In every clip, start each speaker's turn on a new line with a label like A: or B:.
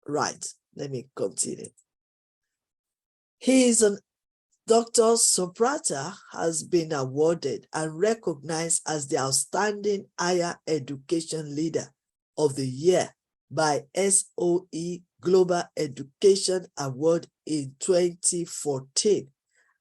A: Right, let me continue. Dr. Subrata has been awarded and recognized as the Outstanding Higher Education Leader of the Year by SOE Global Education Award in 2014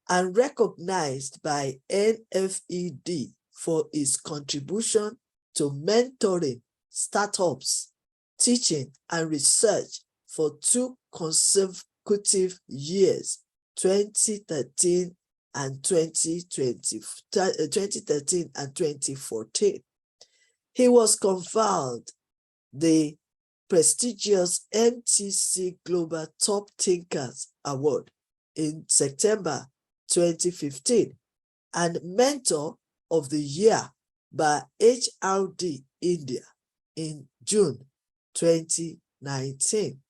A: and recognized by NFED for his contribution to mentoring startups, teaching, and research for 2 consecutive years, 2013 and 2014. He was conferred the prestigious MTC Global Top Thinkers Award in September 2015 and Mentor of the Year by HRD India in June 2019.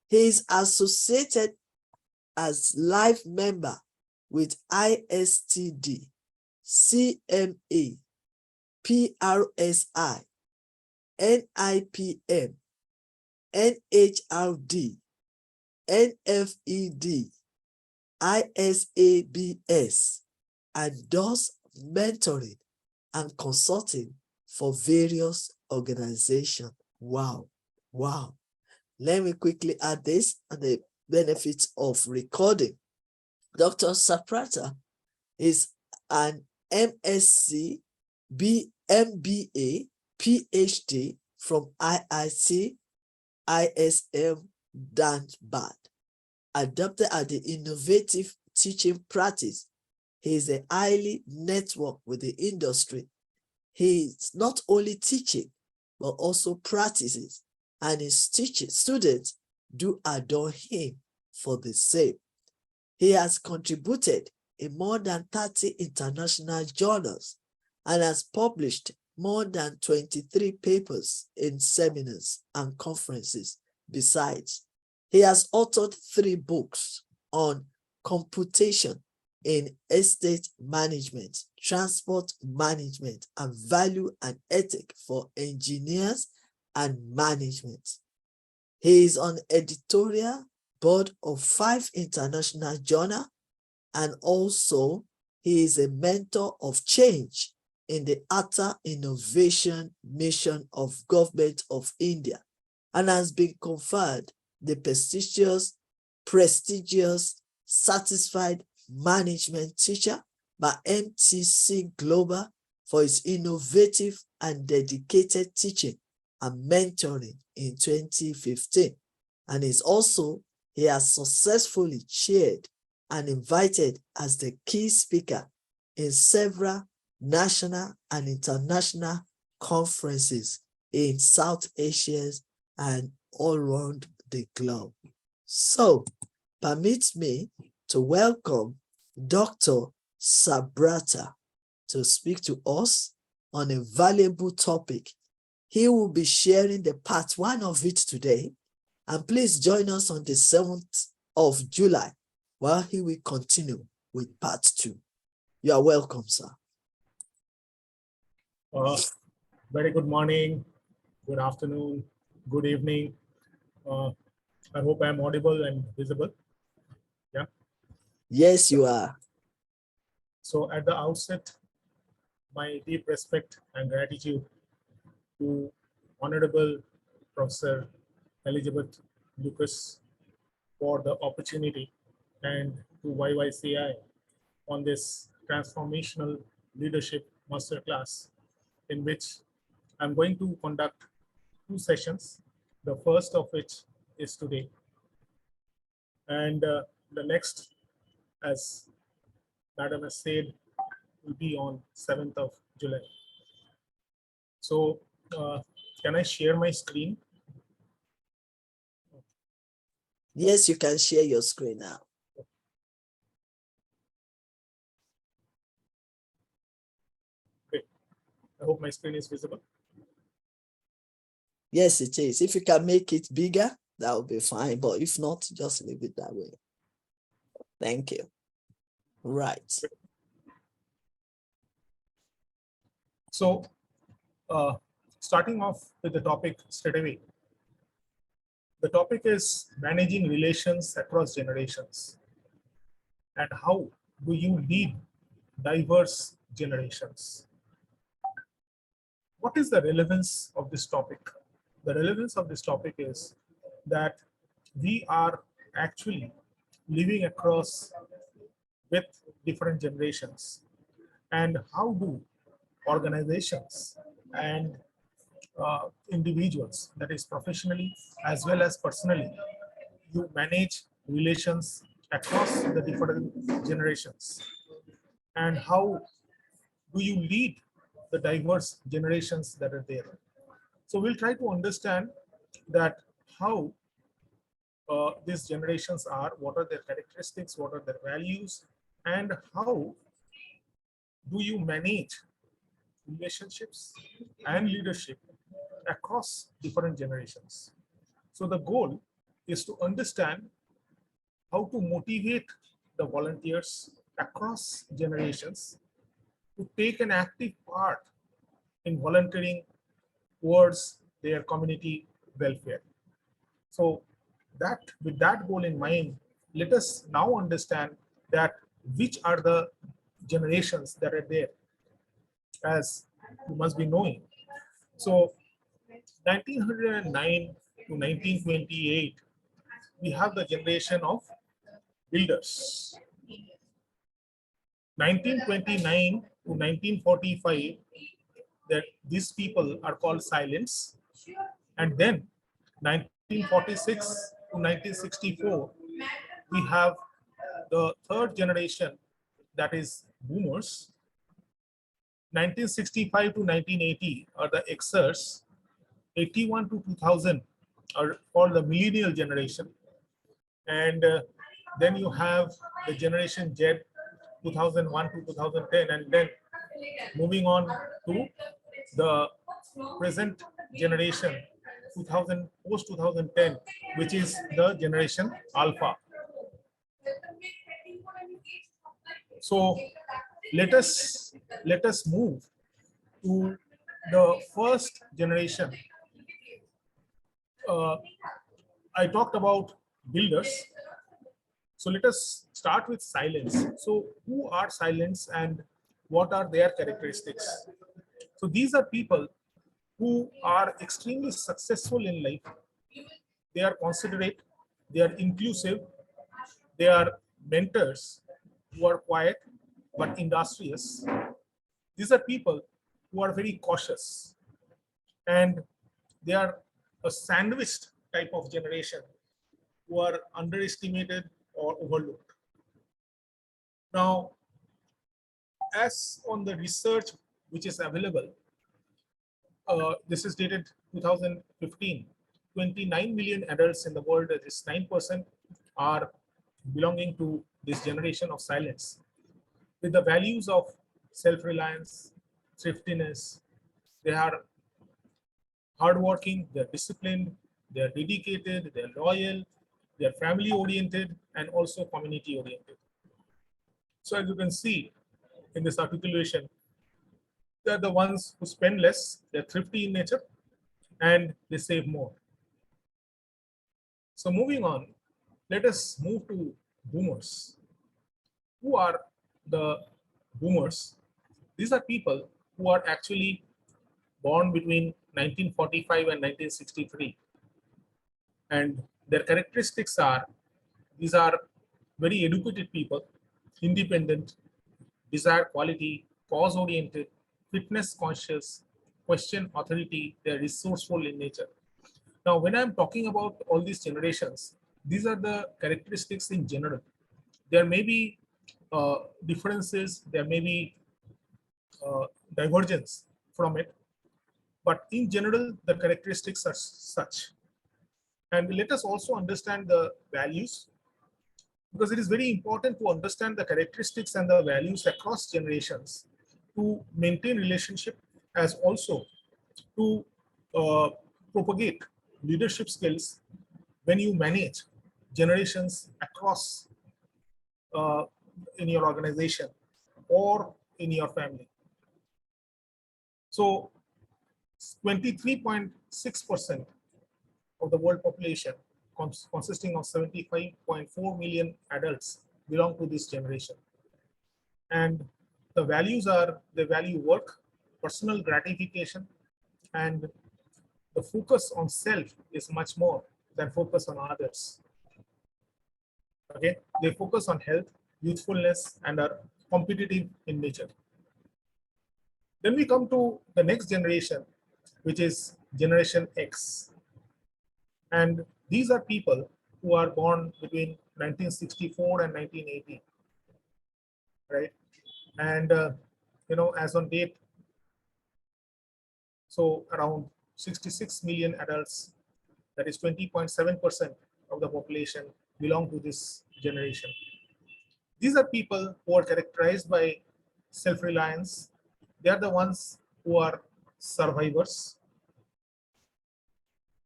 A: He is associated as life member with ISTD, CMA, PRSI, NIPM, NHRD, NFED, ISABS, and does mentoring and consulting for various organizations. Wow, wow. Let me quickly add this and the benefits of recording. Dr. Subrata is an MSc, MBA, PhD from IIT, ISM, Dhanbad. Adopted as the innovative teaching practice, he is a highly networked with the industry. He is not only teaching, but also practices, and his students do adore him for the same. He has contributed in more than 30 international journals and has published more than 23 papers in seminars and conferences. Besides, he has authored 3 books on computation in estate management, transport management, and value and ethics for engineers and management. He is on editorial board of 5 international journals, and also he is a mentor of change in the Atta Innovation Mission of Government of India and has been conferred the prestigious Satisfied Management Teacher by MTC Global for his innovative and dedicated teaching and mentoring in 2015. And he has successfully chaired and invited as the key speaker in several national and international conferences in South Asia and all around the globe. So, permit me to welcome Dr. Subrata to speak to us on a valuable topic. He will be sharing the part 1 of it today, and please join us on the 7th of July while he will continue with part 2. You are welcome, sir.
B: Very good morning, good afternoon, good evening. I hope I'm audible and visible. Yeah.
A: Yes, you are.
B: So at the outset, my deep respect and gratitude to Honorable Professor Elizabeth Lucas for the opportunity, and to YYCI on this Transformational Leadership Masterclass, in which I'm going to conduct 2 sessions, the first of which is today. And the next, as Madam has said, will be on 7th of July. So can I share my screen?
A: Yes, you can share your screen now.
B: Great. I hope my screen is visible.
A: Yes, it is. If you can make it bigger, that will be fine. But if not, just leave it that way. Thank you. Right.
B: So starting off with the topic straight away, The topic is managing relations across generations and how do you lead diverse generations. What is the relevance of this topic? The relevance of this topic is that we are actually living across with different generations, and how do organizations and individuals, that is professionally as well as personally, you manage relations across the different generations, and how do you lead the diverse generations that are there. So we'll try to understand that how these generations are, what are their characteristics, what are their values, and how do you manage relationships and leadership across different generations. So the goal is to understand how to motivate the volunteers across generations to take an active part in volunteering towards their community welfare. So that with that goal in mind, let us now understand that which are the generations that are there, as you must be knowing. So 1909 to 1928, we have the generation of builders. 1929 to 1945, that these people are called silents. And then 1946 to 1964, we have the third generation, that is boomers. 1965 to 1980 are the Xers. 81 to 2000 are called the millennial generation. And then you have the generation Z, 2001 to 2010, and then moving on to the present generation, 2000 post 2010, which is the generation Alpha. So let us move to the first generation. I talked about builders. So let us start with silence. So who are silents and what are their characteristics? So these are people who are extremely successful in life. They are considerate, they are inclusive, they are mentors who are quiet but industrious. These are people who are very cautious, and they are a sandwiched type of generation who are underestimated or overlooked. Now, as on the research which is available, this is dated 2015, 29 million adults in the world, that is 9%, are belonging to this generation of silence, with the values of self-reliance, thriftiness. They are hardworking, they're disciplined, they're dedicated, they're loyal, they're family oriented, and also community oriented. So as you can see in this articulation, they're the ones who spend less, they're thrifty in nature, and they save more. So moving on, let us move to boomers. Who are the boomers? These are people who are actually born between 1945 and 1963. And their characteristics are, these are very educated people, independent, desire quality, cause oriented, fitness conscious, question authority, they're resourceful in nature. Now, when I'm talking about all these generations, these are the characteristics in general. There may be differences, there may be divergence from it, but in general, the characteristics are such. And let us also understand the values, because it is very important to understand the characteristics and the values across generations to maintain relationship, as also to uh, propagate leadership skills when you manage generations across uh, in your organization or in your family. So 23.6% of the world population consisting of 75.4 million adults belong to this generation. And the values are, they value work, personal gratification, and the focus on self is much more than focus on others. Okay, they focus on health, youthfulness, and are competitive in nature. Then we come to the next generation, which is Generation X. And these are people who are born between 1964 and 1980, right? And as on date, so around 66 million adults, that is 20.7% of the population, belong to this generation. These are people who are characterized by self-reliance. They are the ones who are survivors.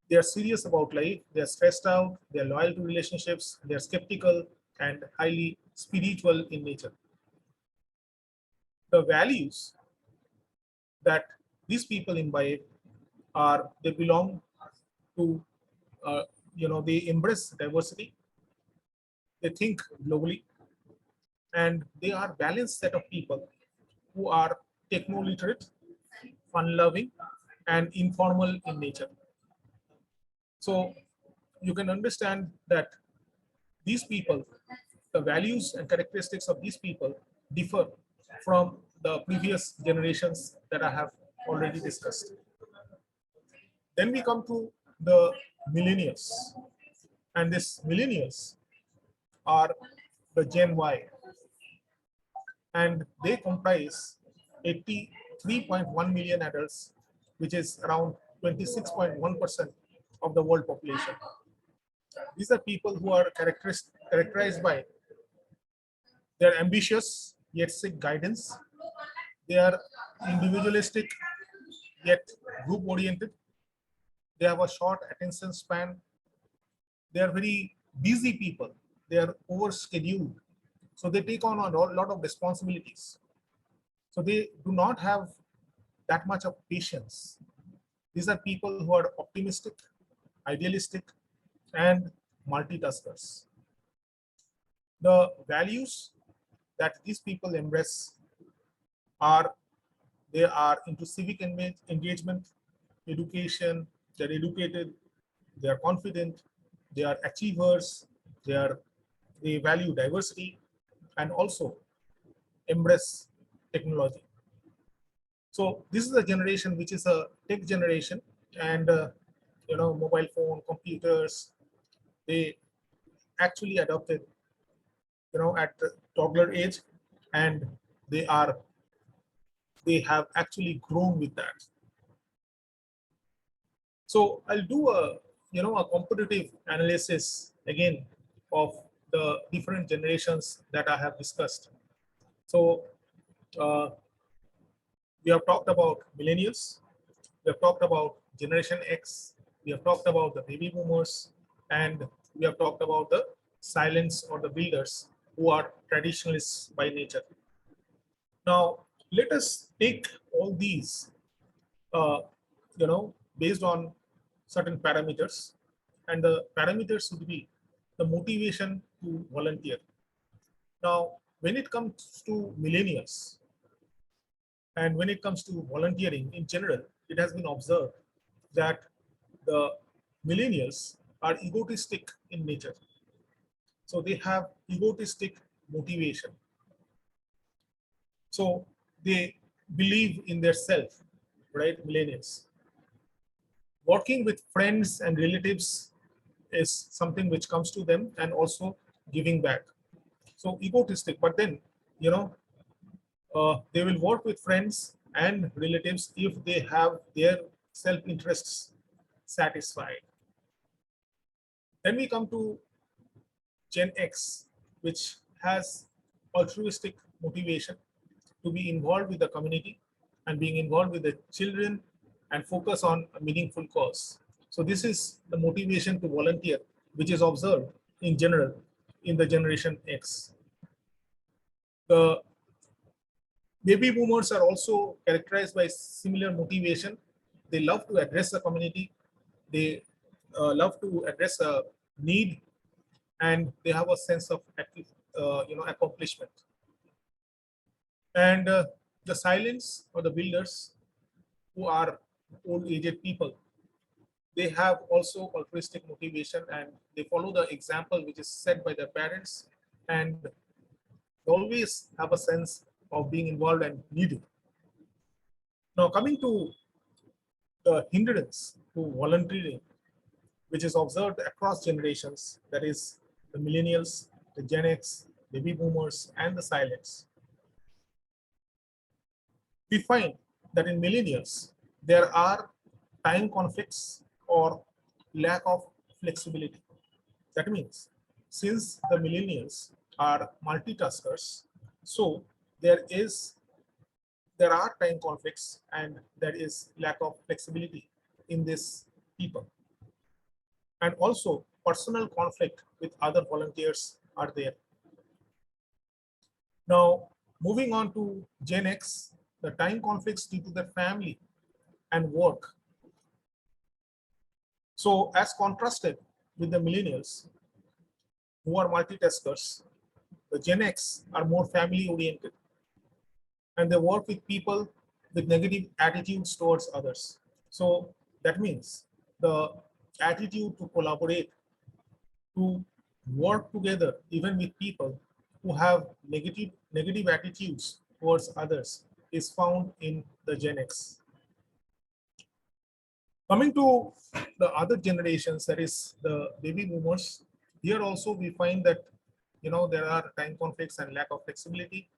B: They are serious about life. They are stressed out. They are loyal to relationships. They are skeptical and highly spiritual in nature. The values that these people imbibe are, they belong to, they embrace diversity. They think globally, and they are balanced set of people who are techno-literate, fun-loving, and informal in nature. So you can understand that these people, the values and characteristics of these people differ from the previous generations that I have already discussed. Then we come to the millennials, and this millennials are the Gen Y, and they comprise 83.1 million adults, which is around 26.1% of the world population. These are people who are characterized by their ambitious yet seek guidance. They are individualistic yet group oriented. They have a short attention span. They are very busy people. They are overscheduled. So they take on a lot of responsibilities. So they do not have that much of patience. These are people who are optimistic, idealistic, and multitaskers. The values that these people embrace are, they are into civic engagement, education, they're educated, they are confident, they are achievers, they value diversity, and also embrace technology. So this is a generation which is a tech generation, and mobile phone, computers, they actually adopted at the toddler age, and they are they have actually grown with that. So I'll do a competitive analysis again of the different generations that I have discussed. So uh, we have talked about millennials, we have talked about Generation X, we have talked about the baby boomers, and we have talked about the silents or the builders who are traditionalists by nature. Now, let us take all these, uh, based on certain parameters, and the parameters would be the motivation to volunteer. Now, when it comes to millennials and when it comes to volunteering in general, it has been observed that the millennials are egotistic in nature. So they have egotistic motivation. So they believe in their self, right? Millennials. Working with friends and relatives is something which comes to them, and also giving back. So egotistic, but then, you know, they will work with friends and relatives if they have their self-interests satisfied. Then we come to Gen X, which has altruistic motivation to be involved with the community and being involved with the children and focus on a meaningful cause. So this is the motivation to volunteer, which is observed in general in the Generation X. The baby boomers are also characterized by similar motivation. They love to address the community. They love to address need, and they have a sense of accomplishment. And the silence or the builders who are old aged people, they have also altruistic motivation and they follow the example which is set by their parents, and they always have a sense of being involved and needed. Now, coming to the hindrance to volunteering, which is observed across generations, that is, the millennials, the Gen X, baby boomers, and the silents, we find that in millennials, there are time conflicts or lack of flexibility. That means, since the millennials are multitaskers, so there is there are time conflicts and there is lack of flexibility in this people, and also personal conflict with other volunteers are there. Now, moving on to Gen X, the time conflicts due to their family and work. So, as contrasted with the millennials who are multitaskers, the Gen X are more family oriented and they work with people with negative attitudes towards others. So, that means the attitude to collaborate, to work together, even with people who have negative attitudes towards others, is found in the Gen X. Coming to the other generations, that is the baby boomers, here also we find that there are time conflicts and lack of flexibility,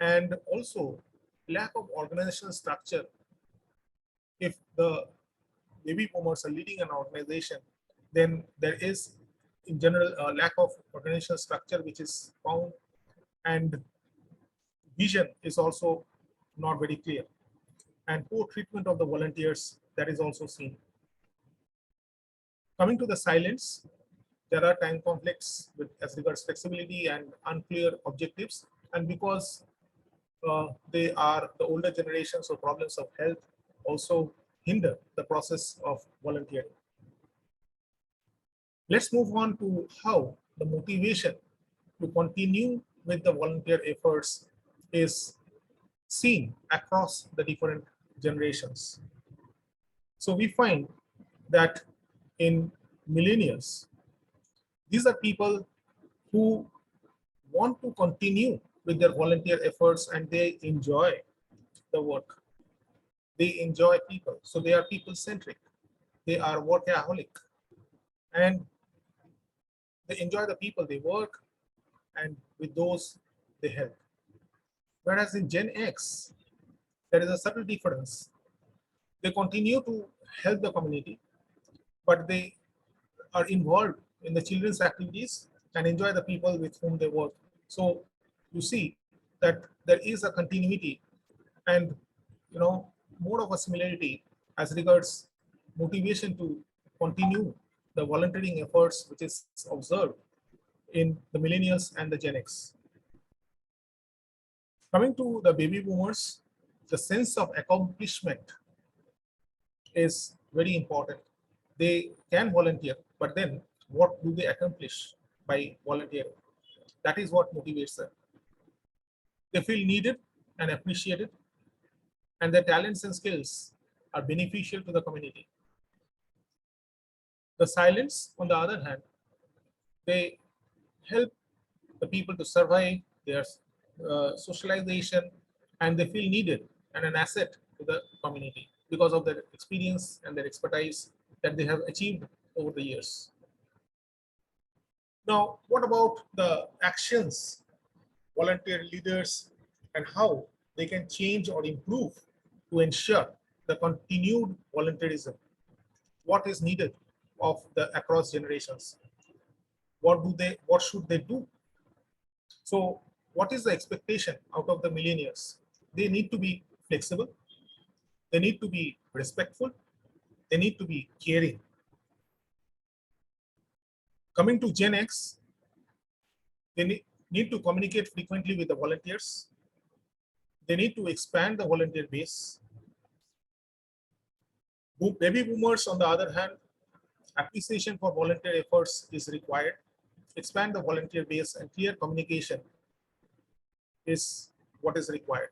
B: and also lack of organizational structure. If the baby boomers are leading an organization, then there is in general a lack of organizational structure which is found, and vision is also not very clear, and poor treatment of the volunteers, that is also seen. Coming to the silence, there are time conflicts with as regards flexibility and unclear objectives, and because they are the older generations, so problems of health also hinder the process of volunteering. Let's move on to how the motivation to continue with the volunteer efforts is seen across the different generations. So we find that in millennials, these are people who want to continue with their volunteer efforts and they enjoy the work. They enjoy people. So they are people centric. They are workaholic and they enjoy the people they work and with those they help. Whereas in Gen X, there is a subtle difference. They continue to help the community, but they are involved in the children's activities and enjoy the people with whom they work. So you see that there is a continuity and more of a similarity as regards motivation to continue the volunteering efforts which is observed in the millennials and the Gen X. Coming to the baby boomers, the sense of accomplishment is very important. They can volunteer, but then what do they accomplish by volunteering? That is what motivates them. They feel needed and appreciated, and their talents and skills are beneficial to the community. The silence, on the other hand, they help the people to survive their socialization, and they feel needed and an asset to the community because of their experience and their expertise that they have achieved over the years. Now, what about the actions, volunteer leaders, and how they can change or improve to ensure the continued volunteerism? What is needed of the across generations? What should they do? So, what is the expectation out of the millennials? They need to be flexible, they need to be respectful, they need to be caring. Coming to Gen X, they need to communicate frequently with the volunteers, they need to expand the volunteer base. Baby boomers, on the other hand, Appreciation for volunteer efforts is required. Expand the volunteer base and clear communication is what is required.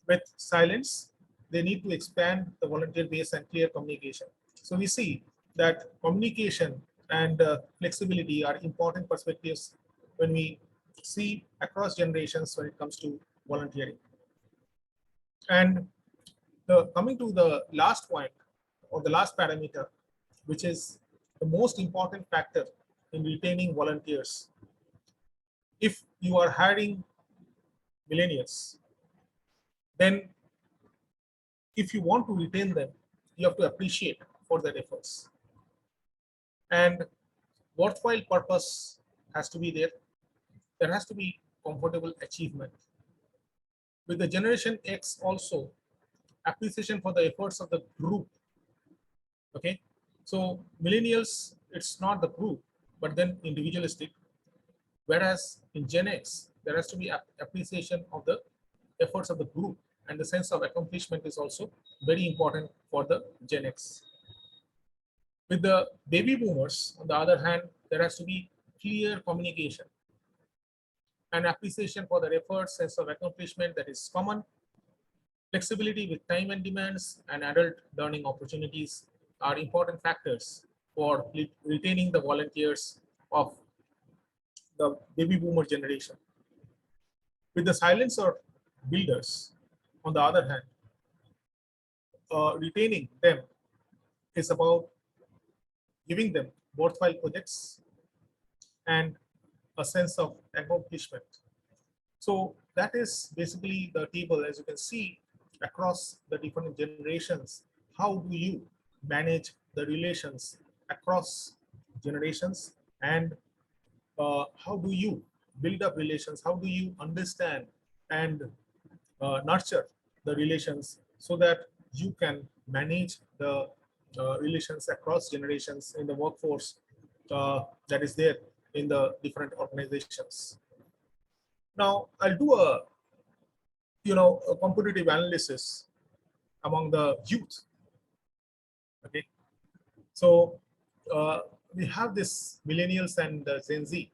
B: With silence, they need to expand the volunteer base and clear communication. So we see that communication and flexibility are important perspectives when we see across generations when it comes to volunteering. And coming to the last point or the last parameter, which is the most important factor in retaining volunteers. If you are hiring millennials, then if you want to retain them, you have to appreciate for their efforts. And worthwhile purpose has to be there. There has to be comfortable achievement. With the generation X also, appreciation for the efforts of the group. Okay. So millennials, it's not the group, but then individualistic. Whereas in Gen X, there has to be appreciation of the efforts of the group, and the sense of accomplishment is also very important for the Gen X. With the baby boomers, on the other hand, there has to be clear communication and appreciation for their efforts, sense of accomplishment that is common, flexibility with time and demands, and adult learning opportunities are important factors for retaining the volunteers of the baby boomer generation. With the silencer builders, on the other hand, retaining them is about giving them worthwhile projects and a sense of accomplishment. So that is basically the table. As you can see across the different generations, how do you manage the relations across generations, and how do you build up relations, how do you understand and nurture the relations so that you can manage the relations across generations in the workforce that is there in the different organizations. Now I'll do a competitive analysis among the youth. Okay, so we have this millennials and Gen Z.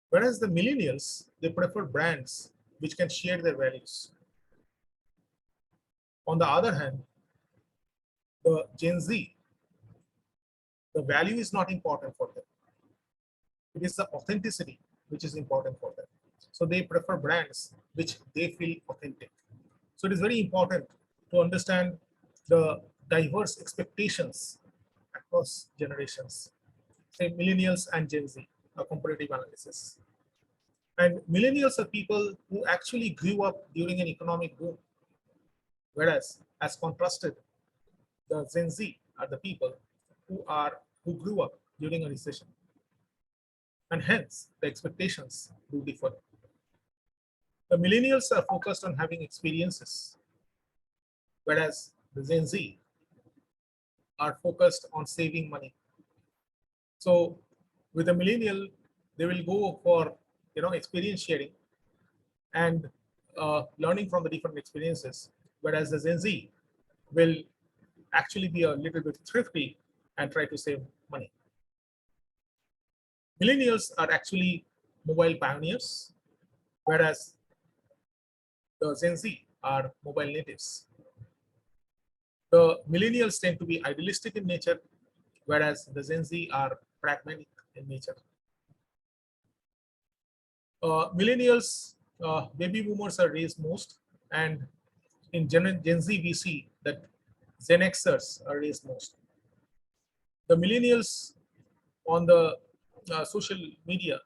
B: Whereas the millennials, they prefer brands which can share their values. On the other hand, the Gen Z, the value is not important for them. It is the authenticity which is important for them. So they prefer brands which they feel authentic. So it is very important to understand the diverse expectations across generations, say millennials and Gen Z, a comparative analysis. And millennials are people who actually grew up during an economic boom, whereas as contrasted, the Gen Z are the people who grew up during a recession, and hence the expectations do differ. The millennials are focused on having experiences, whereas the Gen Z are focused on saving money. So with a millennial, they will go for experience sharing and learning from the different experiences, whereas the Gen Z will actually be a little bit thrifty and try to save money. Millennials are actually mobile pioneers, whereas the Gen Z are mobile natives. The millennials tend to be idealistic in nature, whereas the Gen Z are pragmatic in nature. Millennials, baby boomers are raised most, and in Gen Z, we see that Gen Xers are raised most. The millennials on the social media,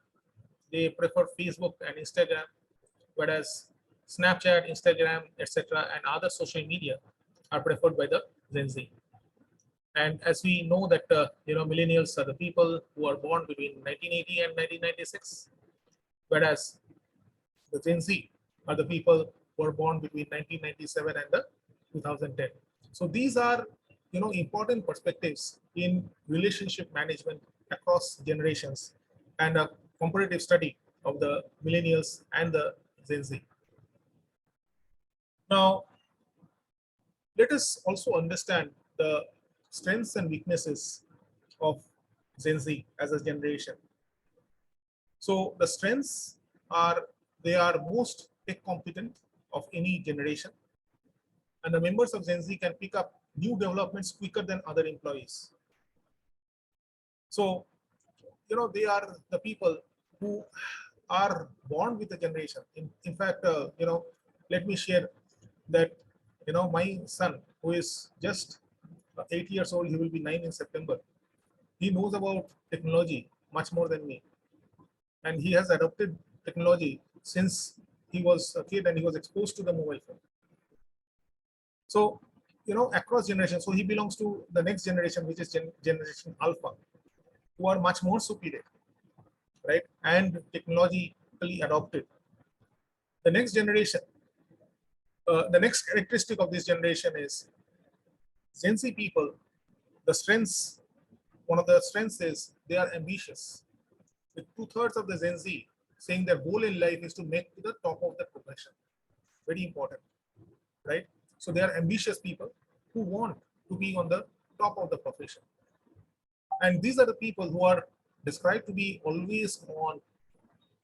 B: they prefer Facebook and Instagram, whereas Snapchat, Instagram, etc., and other social media are preferred by the Gen Z. And as we know that millennials are the people who are born between 1980 and 1996, whereas the Gen Z are the people who are born between 1997 and the 2010. So these are important perspectives in relationship management across generations and a comparative study of the millennials and the Gen Z. Now, let us also understand the strengths and weaknesses of Gen Z as a generation. So the strengths are they are most tech competent of any generation, and the members of Gen Z can pick up new developments quicker than other employees. So they are the people who are born with the generation. In fact, let me share that my son, who is just 8 years old, he will be 9 in September. He knows about technology much more than me, and he has adopted technology since he was a kid and he was exposed to the mobile phone. So across generations. So he belongs to the next generation, which is generation Alpha, who are much more superior, right, and technologically adopted. The next generation, the next characteristic of this generation is Gen Z people. The strengths, one of the strengths is they are ambitious. With two-thirds of the Gen Z saying their goal in life is to make to the top of the profession. Very important, right? So they are ambitious people who want to be on the top of the profession. And these are the people who are described to be always on,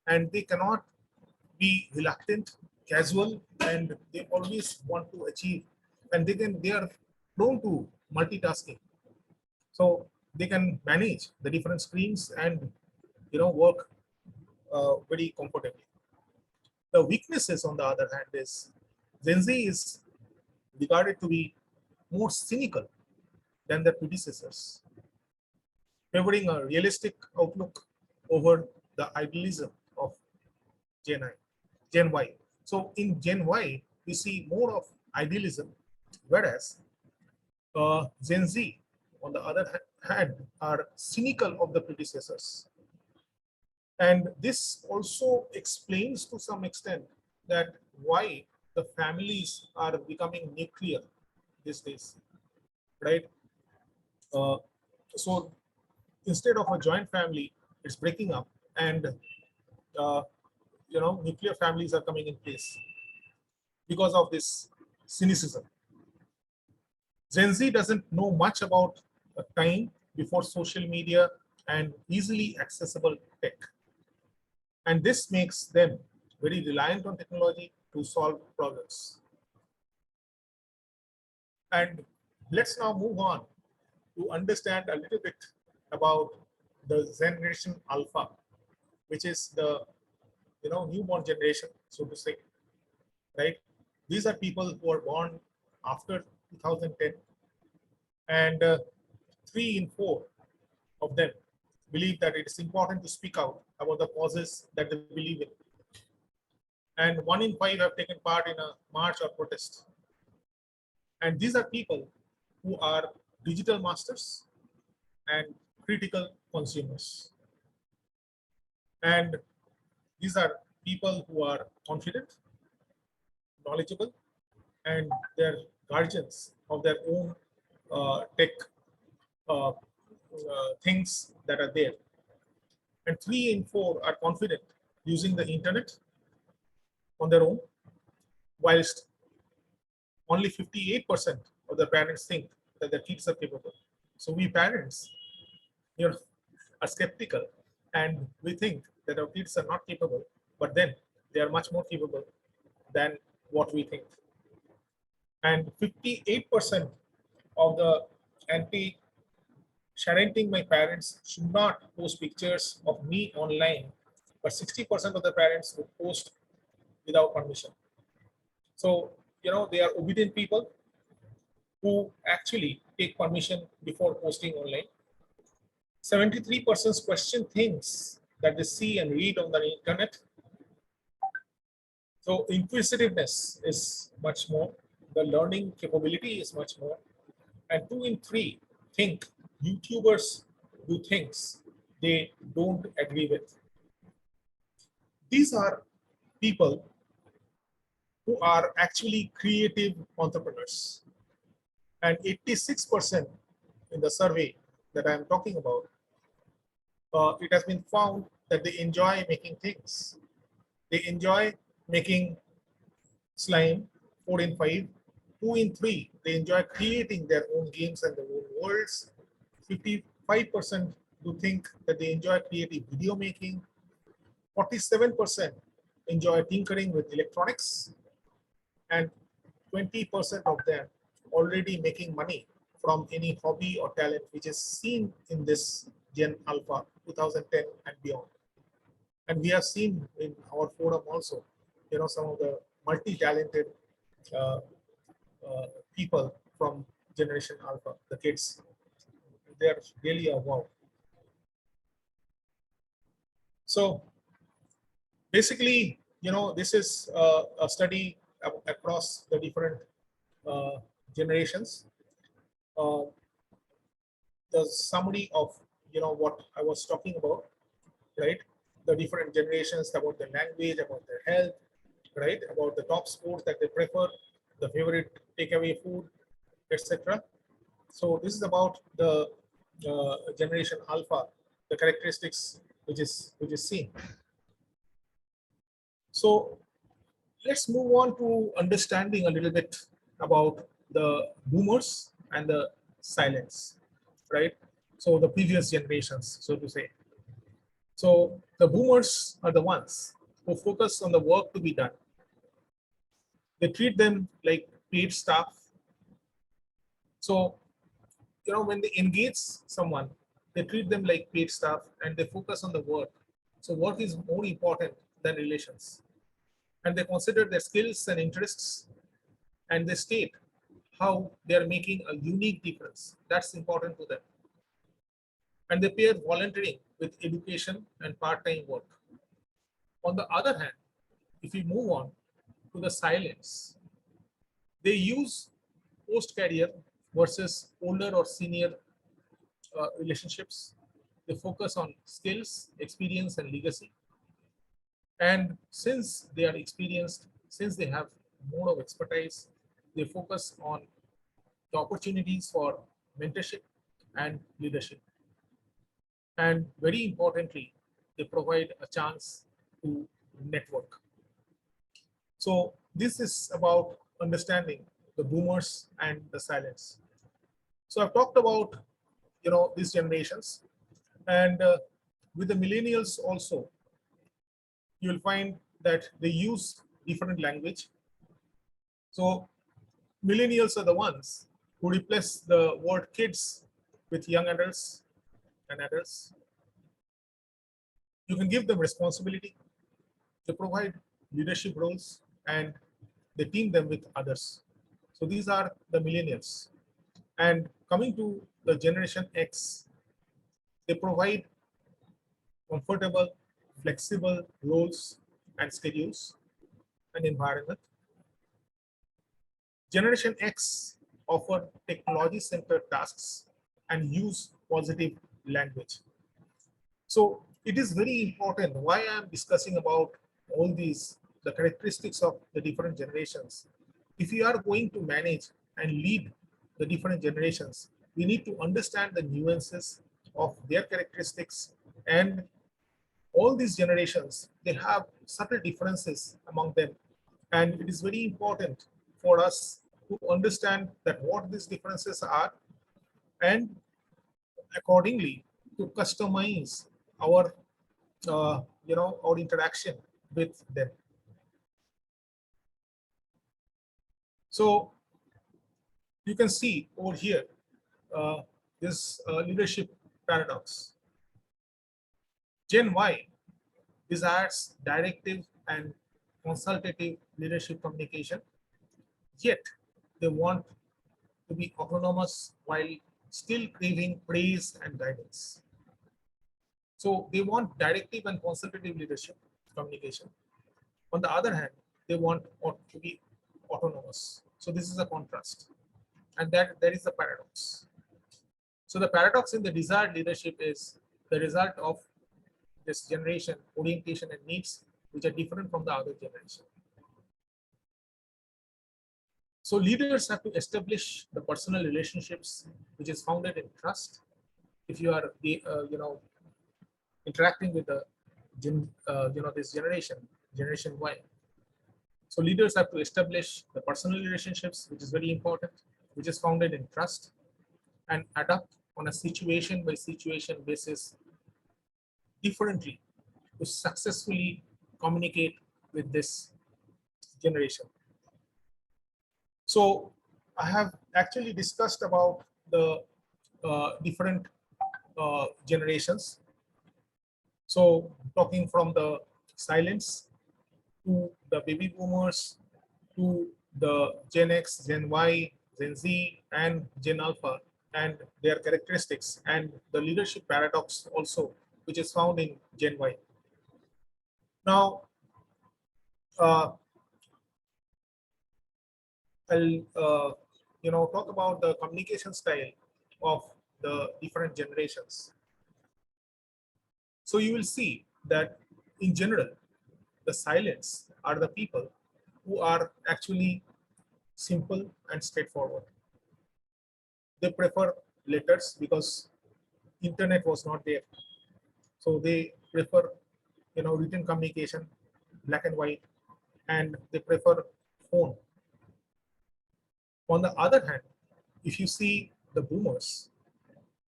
B: and they cannot be reluctant, casual, and they always want to achieve. And they are prone to multitasking, so they can manage the different screens and work very comfortably. The weaknesses, on the other hand, is Gen Z is regarded to be more cynical than their predecessors, favoring a realistic outlook over the idealism of Gen I, Gen Y. So in Gen Y, we see more of idealism, whereas Gen Z, on the other hand, are cynical of the predecessors. And this also explains to some extent that why the families are becoming nuclear these days, right? Uh, so instead of a joint family, it's breaking up, and uh, nuclear families are coming in place because of this cynicism. Gen Z doesn't know much about time before social media and easily accessible tech. And this makes them very reliant on technology to solve problems. And let's now move on to understand a little bit about the generation Alpha, which is the newborn generation, so to say, right? These are people who are born after 2010, and 3 in 4 of them believe that it is important to speak out about the causes that they believe in. And 1 in 5 have taken part in a march or protest. And these are people who are digital masters and critical consumers. And these are people who are confident, knowledgeable, and they're guardians of their own tech things that are there. And 3 in 4 are confident using the internet on their own, whilst only 58% of the parents think that their kids are capable. So we parents, you know, are skeptical, and we think that our kids are not capable, but then they are much more capable than what we think. And 58% of the anti sharenting my parents should not post pictures of me online, but 60% of the parents would post without permission. So, they are obedient people who actually take permission before posting online. 73% question things that they see and read on the internet. So inquisitiveness is much more, the learning capability is much more. And 2 in 3 think YouTubers do things they don't agree with. These are people who are actually creative entrepreneurs. And 86% in the survey that I'm talking about, it has been found that they enjoy making things. They enjoy making slime, 4 in 5. 2 in 3, they enjoy creating their own games and their own worlds. 55% do think that they enjoy creative video making. 47% enjoy tinkering with electronics, and 20% of them already making money from any hobby or talent which is seen in this Gen Alpha 2010 and beyond. And we have seen in our forum also, some of the multi-talented uh, uh, people from Generation Alpha, the kids. They are really a wow. So basically, this is a study across the different uh, generations. Uh, the summary of what I was talking about, right? The different generations, about the language, about their health, right? About the top sports that they prefer, the favorite takeaway food, etc. So this is about the generation alpha, the characteristics which is seen. So let's move on to understanding a little bit about the boomers and the silents, right? So the previous generations, so to say. So the boomers are the ones who focus on the work to be done. They treat them like paid staff. So when they engage someone, they treat them like paid staff and they focus on the work. So work is more important than relations. And they consider their skills and interests, and they state how they are making a unique difference. That's important to them. And they pair volunteering with education and part-time work. On the other hand, if we move on to the silence, they use post-career versus older or senior relationships. They focus on skills, experience, and legacy. And since they are experienced, since they have more of expertise, they focus on the opportunities for mentorship and leadership. And very importantly, they provide a chance to network. So this is about understanding the boomers and the silents. So I've talked about these generations, and with the millennials also, you'll find that they use different language. So millennials are the ones who replace the word kids with young adults and adults. You can give them responsibility. They provide leadership roles and they team them with others. So these are the millennials. And coming to the generation X, they provide comfortable, flexible roles and schedules and environment. Generation X offer technology-centered tasks and use positive language. So it is very important why I am discussing about all these, the characteristics of the different generations. If you are going to manage and lead the different generations, we need to understand the nuances of their characteristics, and all these generations, they have subtle differences among them. And it is very important for us to understand that what these differences are, and accordingly to customize our our interaction with them. So you can see over here uh, this leadership paradox. Gen Y desires directive and consultative leadership communication, yet they want to be autonomous while still craving praise and guidance. So they want directive and consultative leadership communication. On the other hand, they want to be autonomous. So this is a contrast, and that there is a paradox. So the paradox in the desired leadership is the result of this generation orientation and needs, which are different from the other generation. So leaders have to establish the personal relationships, which is founded in trust. If you are, interacting with the, this generation Y, So leaders have to establish the personal relationships, which is very important, which is founded in trust, and adapt on a situation by situation basis differently to successfully communicate with this generation. So I have actually discussed about the different generations. So talking from the silence to the baby boomers to the Gen X, Gen Y, Gen Z, and Gen Alpha, and their characteristics, and the leadership paradox also, which is found in Gen Y. Now, uh, I'll talk about the communication style of the different generations. So you will see that in general, the silents are the people who are actually simple and straightforward. They prefer letters because internet was not there, so they prefer written communication, black and white, and they prefer phone. On the other hand, if you see the boomers,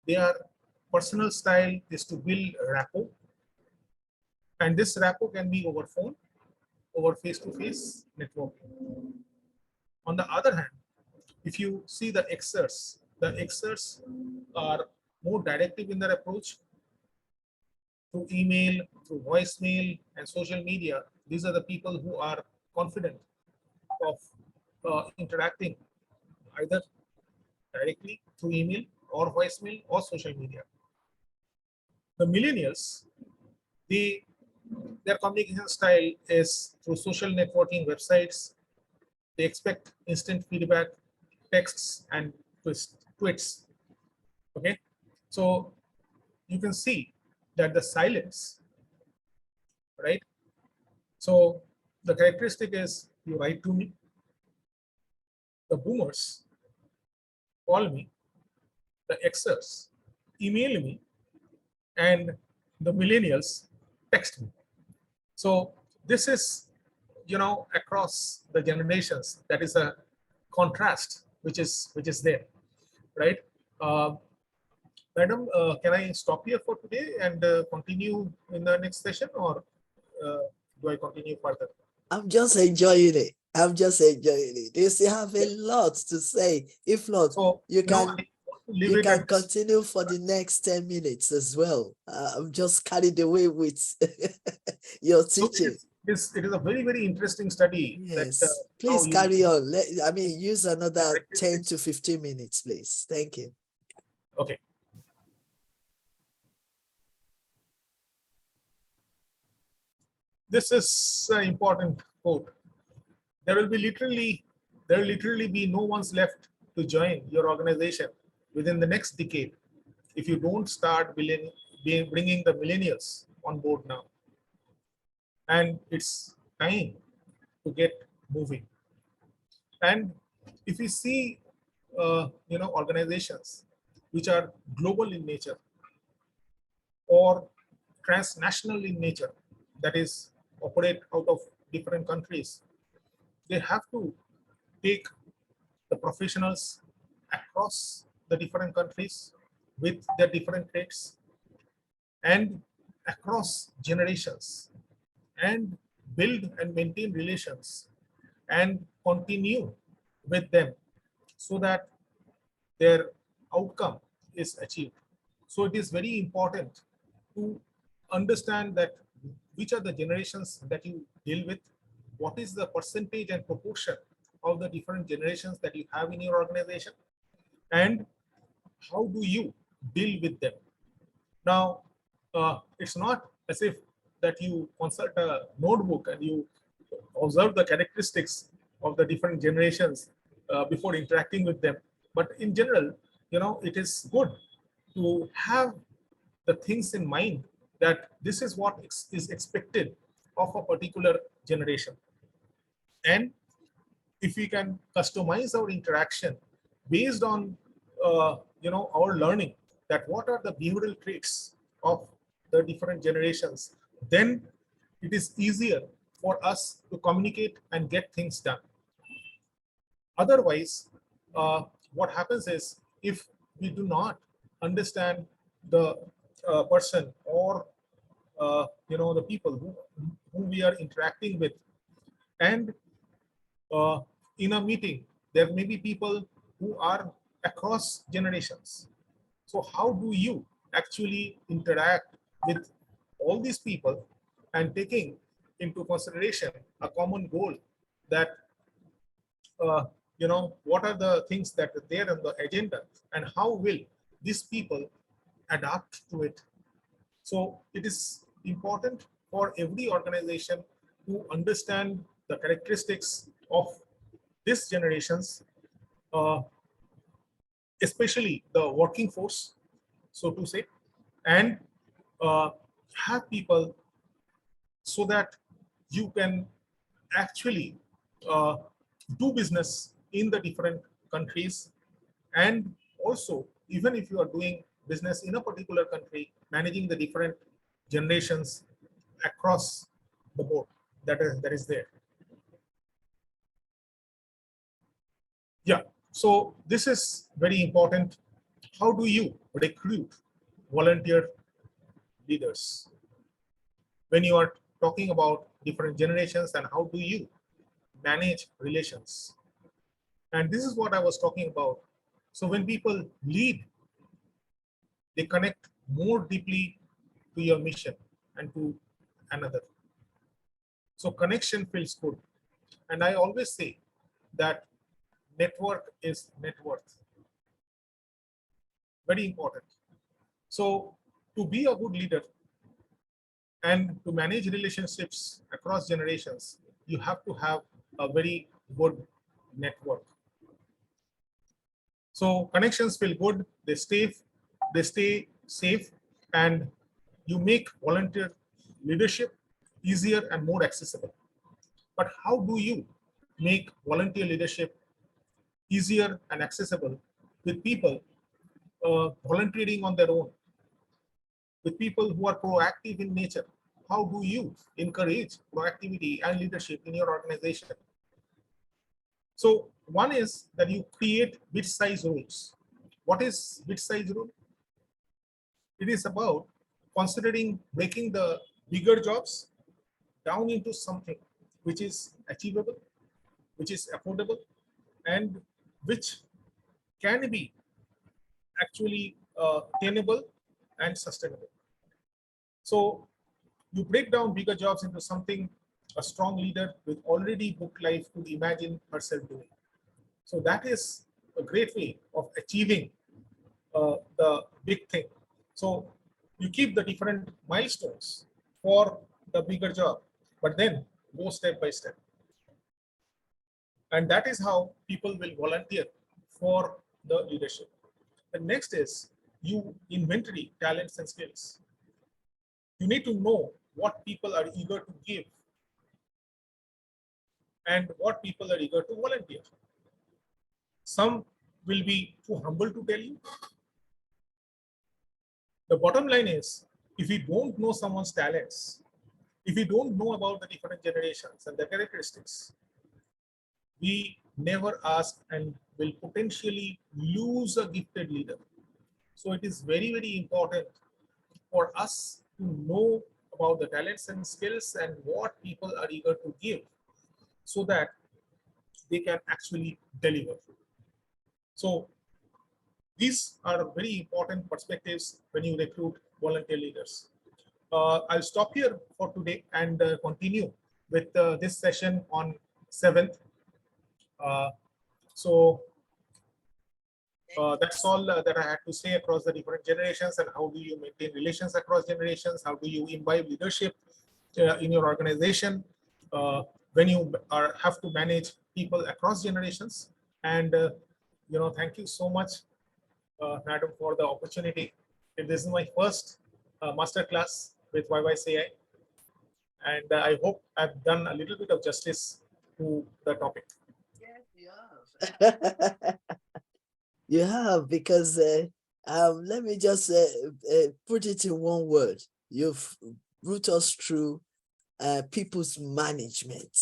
B: their personal style is to build rapport, and this rapport can be over phone, over face-to-face networking. On the other hand, if you see the Xers are more directive in their approach through email, through voicemail, and social media. These are the people who are confident of interacting either directly through email or voicemail or social media. The millennials, they their communication style is through social networking websites. They expect instant feedback, texts, and tweets. Okay, so you can see that the silence, right? So the characteristic is you write to me, the boomers call me, the Xers email me, and the millennials text me. So this is, across the generations. That is a contrast which is there, right? Uh, Madam, can I stop here for today and continue in the next session, or uh, do I continue further?
A: I'm just enjoying it. I'm just enjoying it. You still have a
B: Yeah.
A: lot to say. If not,
B: So
A: you
B: I
A: can
B: want to leave
A: you
B: it
A: can
B: at this.
A: continue for the next 10 minutes as well. I'm just carried away with your
B: So
A: teaching.
B: it is a very, very interesting study that
A: Yes,
B: how
A: please
B: you
A: carry on. I
B: the
A: mean, use another 10 to
B: characteristics.
A: 15 minutes, please. Thank you.
B: Okay. This is an important quote. There will be literally there will literally be no one's left to join your organization within the next decade if you don't start bringing the millennials on board now. And it's time to get moving. And if we see, organizations which are global in nature or transnational in nature, that is, operate out of different countries, they have to take the professionals across the different countries with their different traits and across generations and build and maintain relations and continue with them so that their outcome is achieved. So it is very important to understand that which are the generations that you deal with, what is the percentage and proportion of the different generations that you have in your organization, and how do you deal with them. Now, it's not as if that you consult a notebook and you observe the characteristics of the different generations before interacting with them. But in general, it is good to have the things in mind that this is what is expected of a particular generation. And if we can customize our interaction based on our learning that what are the behavioral traits of the different generations, then it is easier for us to communicate and get things done. Otherwise, what happens is, if we do not understand the person, or the people who we are interacting with, and uh, in a meeting there may be people who are across generations. So how do you actually interact with all these people, and taking into consideration a common goal, that what are the things that are there on the agenda, and how will these people adapt to it? So it is important for every organization to understand the characteristics of these generations, uh, especially the working force, so to say, and uh, have people, so that you can actually uh, do business in the different countries. And also, even if you are doing business in a particular country, managing the different generations across the board, that is there. Yeah, so this is very important. How do you recruit volunteer leaders when you are talking about different generations, and how do you manage relations? And this is what I was talking about. So when people lead, they connect more deeply to your mission and to another. So connection feels good. And I always say that network is net worth. Very important. So to be a good leader and to manage relationships across generations, you have to have a very good network. So connections feel good, they stay safe, and you make volunteer leadership easier and more accessible. But how do you make volunteer leadership easier and accessible with people volunteering on their own, with people who are proactive in nature? How do you encourage proactivity and leadership in your organization? So one is that you create bit-size roles. What is bit-size role? It is about considering breaking the bigger jobs down into something which is achievable, which is affordable, and which can be actually attainable and sustainable. So you break down bigger jobs into something a strong leader with already booked life could imagine herself doing. So that is a great way of achieving the big thing. So you keep the different milestones for the bigger job, but then go step by step. And that is how people will volunteer for the leadership. The next is you inventory talents and skills. You need to know what people are eager to give and what people are eager to volunteer. Some will be too humble to tell you. The bottom line is, if we don't know someone's talents, if we don't know about the different generations and the characteristics, we never ask and will potentially lose a gifted leader. So it is very, very important for us to know about the talents and skills and what people are eager to give, so that they can actually deliver. So these are very important perspectives when you recruit volunteer leaders. I'll stop here for today and continue with this session on 7th. Uh, so that's all that I had to say across the different generations, and how do you maintain relations across generations? How do you imbibe leadership in your organization when you have to manage people across generations? And thank you so much, madam, for the opportunity. This is my first master class with YYCI, and I hope I've done a little bit of justice to the topic.
A: Yes, you have. You have, because let me just put it in one word. You've brought us through people's management.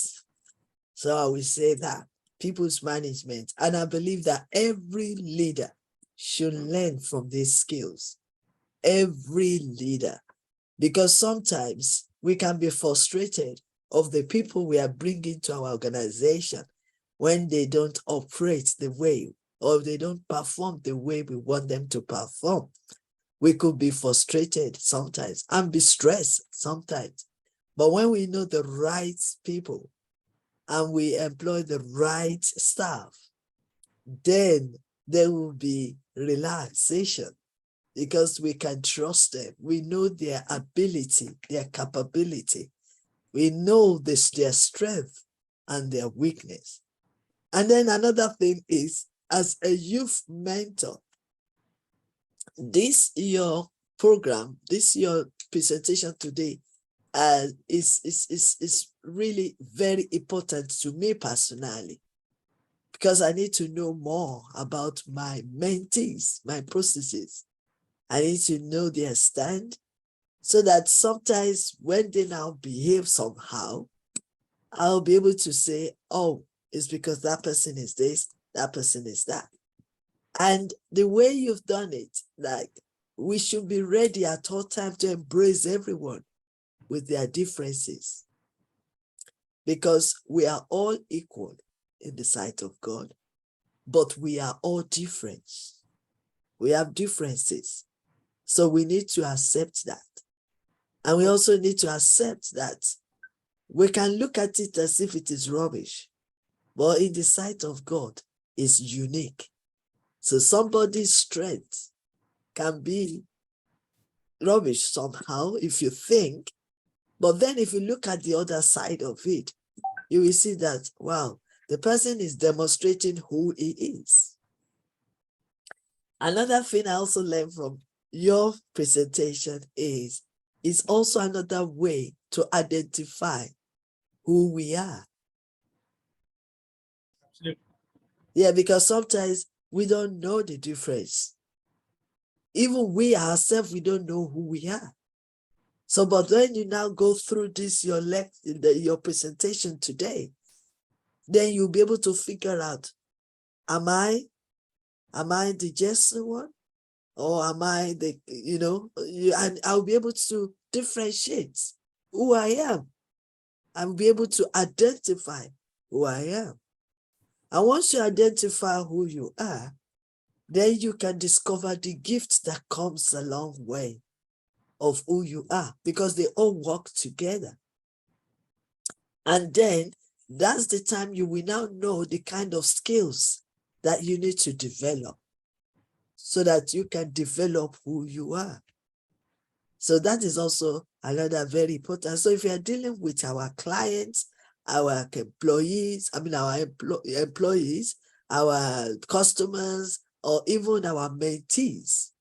A: So I will say that people's management. And I believe that every leader should learn from these skills. Every leader. Because sometimes we can be frustrated of the people we are bringing to our organization when they don't operate the way, or they don't perform the way we want them to perform. We could be frustrated sometimes and be stressed sometimes. But when we know the right people and we employ the right staff, then there will be relaxation because we can trust them. We know their ability, their capability. We know this, their strength and their weakness. And then another thing is, as a youth mentor, this your program, this your presentation today is really very important to me personally, because I need to know more about my mentees, my processes. I need to know their stand, so that sometimes when they now behave somehow, I'll be able to say, oh, it's because that person is this, that person is that. And the way you've done it, like, we should be ready at all times to embrace everyone with their differences, because we are all equal in the sight of God, but we are all different. We have differences. So we need to accept that. And we also need to accept that we can look at it as if it is rubbish, but in the sight of God, it's unique. So somebody's strength can be rubbish somehow if you think, but then if you look at the other side of it, you will see that, wow, the person is demonstrating who he is. Another thing I also learned from your presentation is also another way to identify who we are.
B: Absolutely.
A: Yeah, because sometimes we don't know the difference. Even we ourselves, we don't know who we are. So, but when you now go through this, your presentation today, then you'll be able to figure out, am I the Jesse one? Or am I the, and I'll be able to differentiate who I am. I'll be able to identify who I am. And once you identify who you are, then you can discover the gift that comes a long way of who you are, because they all work together. And then that's the time you will now know the kind of skills that you need to develop, so that you can develop who you are. So that is also another very important. So if you are dealing with our clients, our employees, employees, our customers, or even our mentees,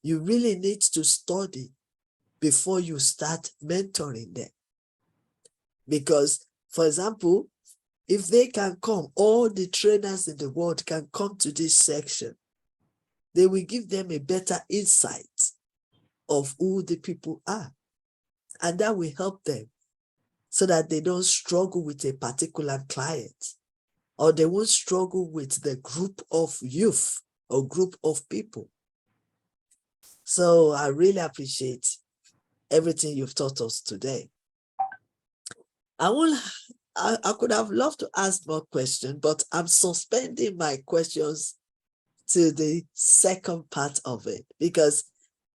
A: you really need to study before you start mentoring them. Because, for example, if they can come, all the trainers in the world can come to this section, they will give them a better insight of who the people are. And that will help them, so that they don't struggle with a particular client, or they won't struggle with the group of youth or group of people. So I really appreciate everything you've taught us today. I could have loved to ask more questions, but I'm suspending my questions to the second part of it, because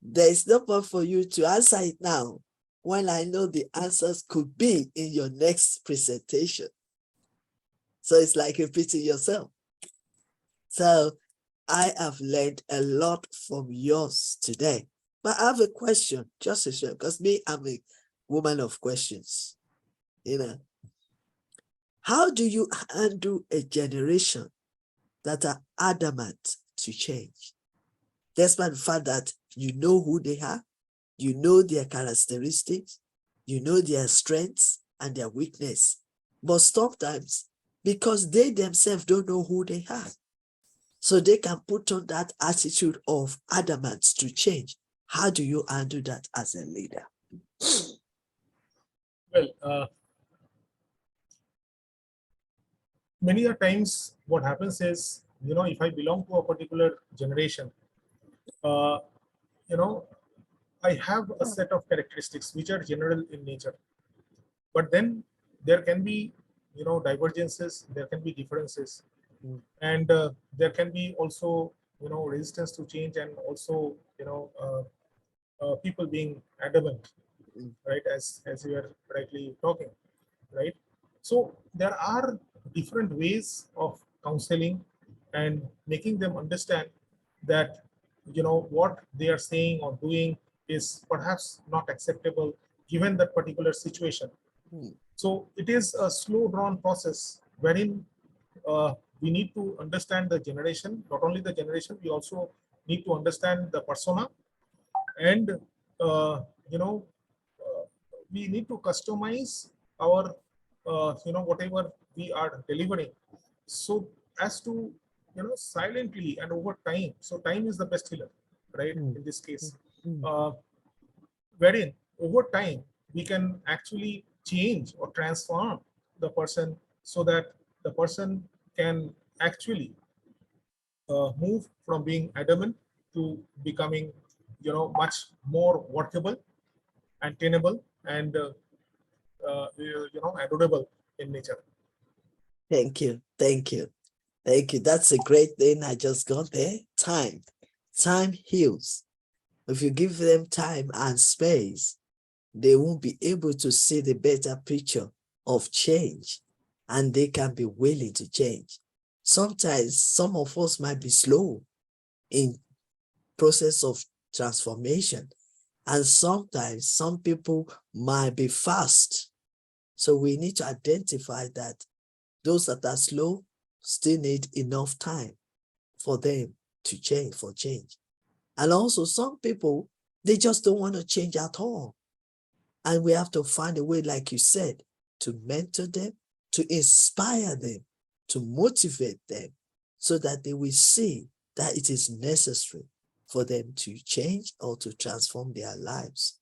A: there is no point for you to answer it now when I know the answers could be in your next presentation. So it's like repeating yourself. So I have learned a lot from yours today. But I have a question, just a share, because I'm a woman of questions. How do you handle a generation that are adamant to change? Despite the fact that you know who they are, you know their characteristics, you know their strengths and their weakness. But sometimes, because they themselves don't know who they are, so they can put on that attitude of adamant to change. How do you handle that as a leader?
B: Well, many a times what happens is, if I belong to a particular generation, uh, you know, I have a set of characteristics which are general in nature. But then there can be, divergences, there can be differences,
A: Mm,
B: and there can be also, resistance to change, and also, people being adamant,
A: mm,
B: right, as you are rightly talking, right? So there are different ways of counseling and making them understand that, what they are saying or doing is perhaps not acceptable given that particular situation.
A: mm,
B: So it is a slow drawn process wherein we need to understand the generation, not only the generation, we also need to understand the persona, and uh, you know uh, we need to customize our whatever we are delivering, so as to, silently and over time. So time is the best healer, right,
A: mm,
B: in this
A: mm,
B: case,
A: mm.
B: uh, wherein over time we can actually change or transform the person, so that the person can actually move from being adamant to becoming, much more workable and tenable, and adorable in nature.
A: Thank you. Thank you. Thank you. That's a great thing I just got there. Time. Time heals. If you give them time and space, they won't be able to see the better picture of change, and they can be willing to change. Sometimes some of us might be slow in process of transformation, and sometimes some people might be fast. So we need to identify that those that are slow still need enough time for them to change, for change. And also some people, they just don't want to change at all. And we have to find a way, like you said, to mentor them, to inspire them, to motivate them, so that they will see that it is necessary for them to change or to transform their lives.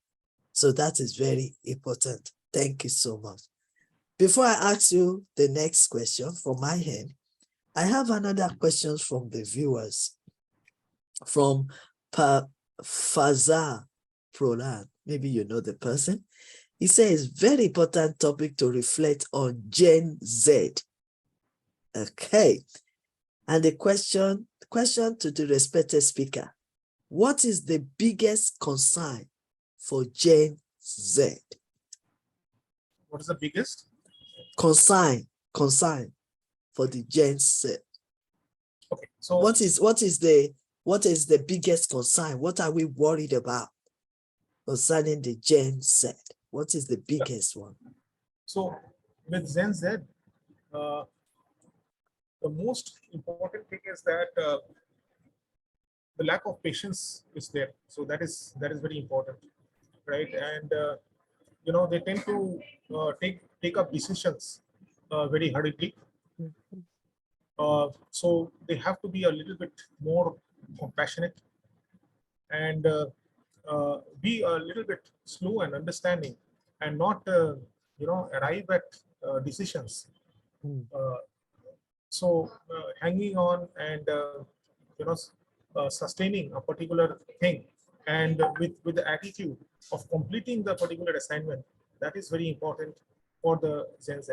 A: So that is very important. Thank you so much. Before I ask you the next question from my hand, I have another question from the viewers, from Fazar Prolan. Maybe you know the person. He says, very important topic to reflect on Gen Z. Okay. And the question to the respected speaker, what is the biggest concern for Gen Z?
B: What is the biggest?
A: Concern for the Gen Z.
B: Okay, so
A: What is the biggest concern? What are we worried about concerning the Gen Z? What is the
B: yeah,
A: biggest one?
B: so with Gen Z, uh, the most important thing is that the lack of patience is there. So that is very important, right? And they tend to take up decisions very hurriedly. So they have to be a little bit more compassionate, and be a little bit slow and understanding, and not arrive at decisions.
A: Mm.
B: Uh, so hanging on, and you know sustaining a particular thing, and with the attitude of completing the particular assignment, that is very important for the Gen Z.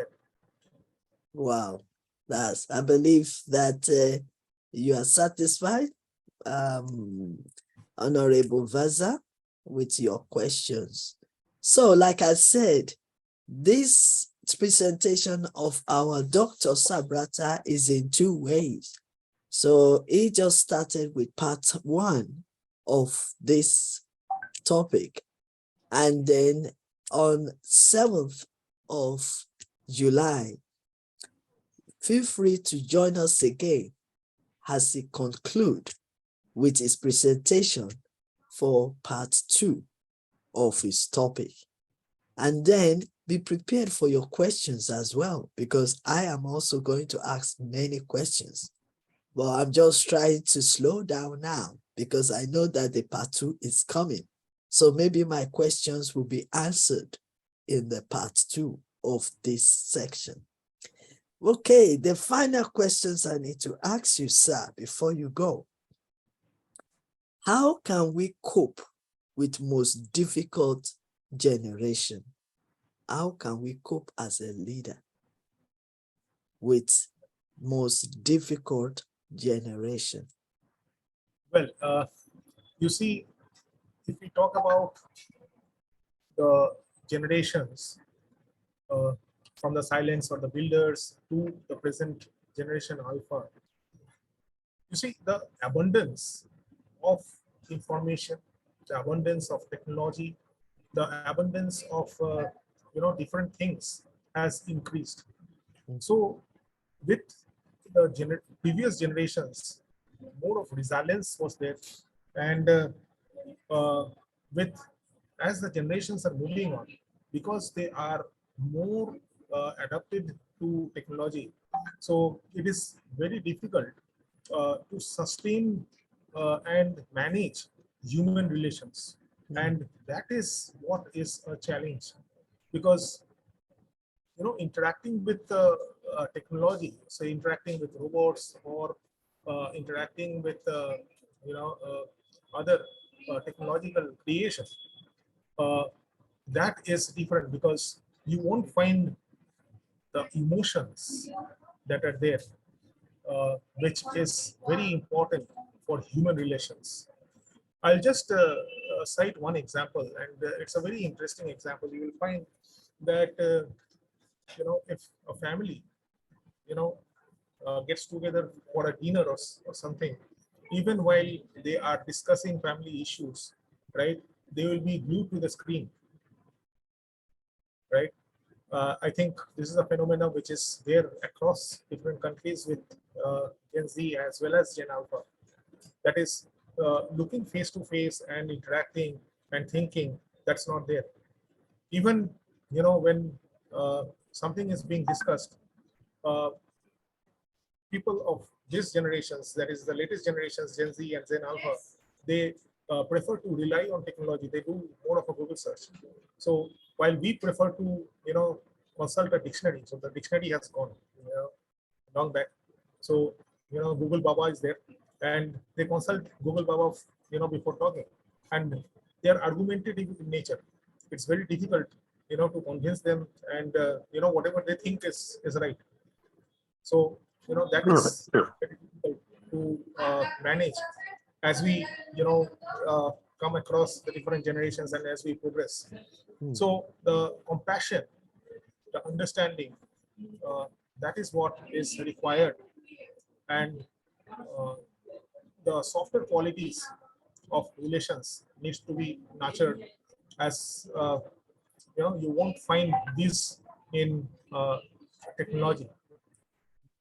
A: Wow, I believe that you are satisfied, um, Honorable Vaza, with your questions. So, like I said, this presentation of our Dr. Subrata is in two ways. So he just started with part one of this topic. And then on 7th of July, feel free to join us again as he concludes with his presentation for part two of his topic. And then be prepared for your questions as well, because I am also going to ask many questions. But I'm just trying to slow down now because I know that the part two is coming. So maybe my questions will be answered in the part 2 of this section. Okay, the final questions I need to ask you, sir, before you go. How can we cope with most difficult generation? How can we cope as a leader with most difficult generation?
B: Well, you see, if we talk about the generations uh, from the silence or the builders to the present generation alpha, you see the abundance of information, the abundance of technology, the abundance of different things has increased. So with the previous generations, more of resilience was there, and with as the generations are moving on, because they are more adapted to technology, so it is very difficult to sustain and manage human relations, and that is what is a challenge, because interacting with technology, say interacting with robots or interacting with other technological creation, uh, that is different, because you won't find the emotions that are there, which is very important for human relations. I'll just cite one example, and it's a very interesting example. You will find that if a family you know gets together for a dinner or something, even while they are discussing family issues, right, they will be glued to the screen, right. I think this is a phenomenon which is there across different countries with Gen Z as well as Gen Alpha. That is looking face to face and interacting and thinking. That's not there. Even when something is being discussed, uh, people of these generations, that is the latest generations, Gen Z and Gen Alpha, they prefer to rely on technology. They do more of a Google search. So while we prefer to, consult a dictionary, so the dictionary has gone, long back. So, Google Baba is there, and they consult Google Baba, before talking, and they are argumentative in nature. It's very difficult, to convince them, and whatever they think is right. So that is very difficult to manage as we uh, come across the different generations and as we progress. So the compassion, the understanding, uh, that is what is required, and uh, the softer qualities of relations needs to be nurtured, as you won't find this in technology,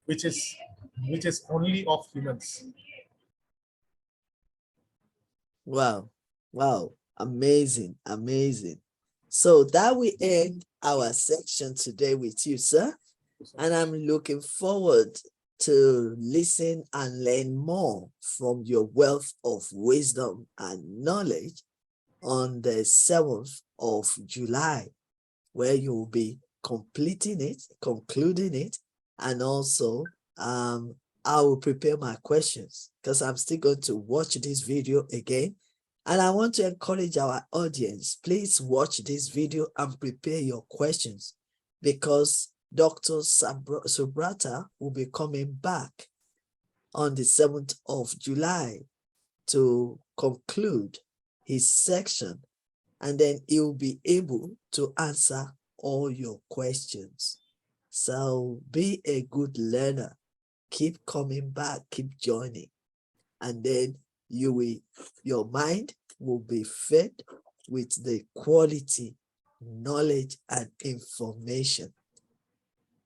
B: which is only of humans.
A: Wow, wow, amazing, amazing. So that we end our section today with you, sir. And I'm looking forward to listen and learn more from your wealth of wisdom and knowledge on the 7th of July, where you will be completing it, concluding it, and also I will prepare my questions because I'm still going to watch this video again. And I want to encourage our audience, please watch this video and prepare your questions, because Dr. Subrata will be coming back on the 7th of July to conclude his section, and then he'll be able to answer all your questions. So be a good learner. Keep coming back, keep joining, and then your mind will be fed with the quality knowledge and information.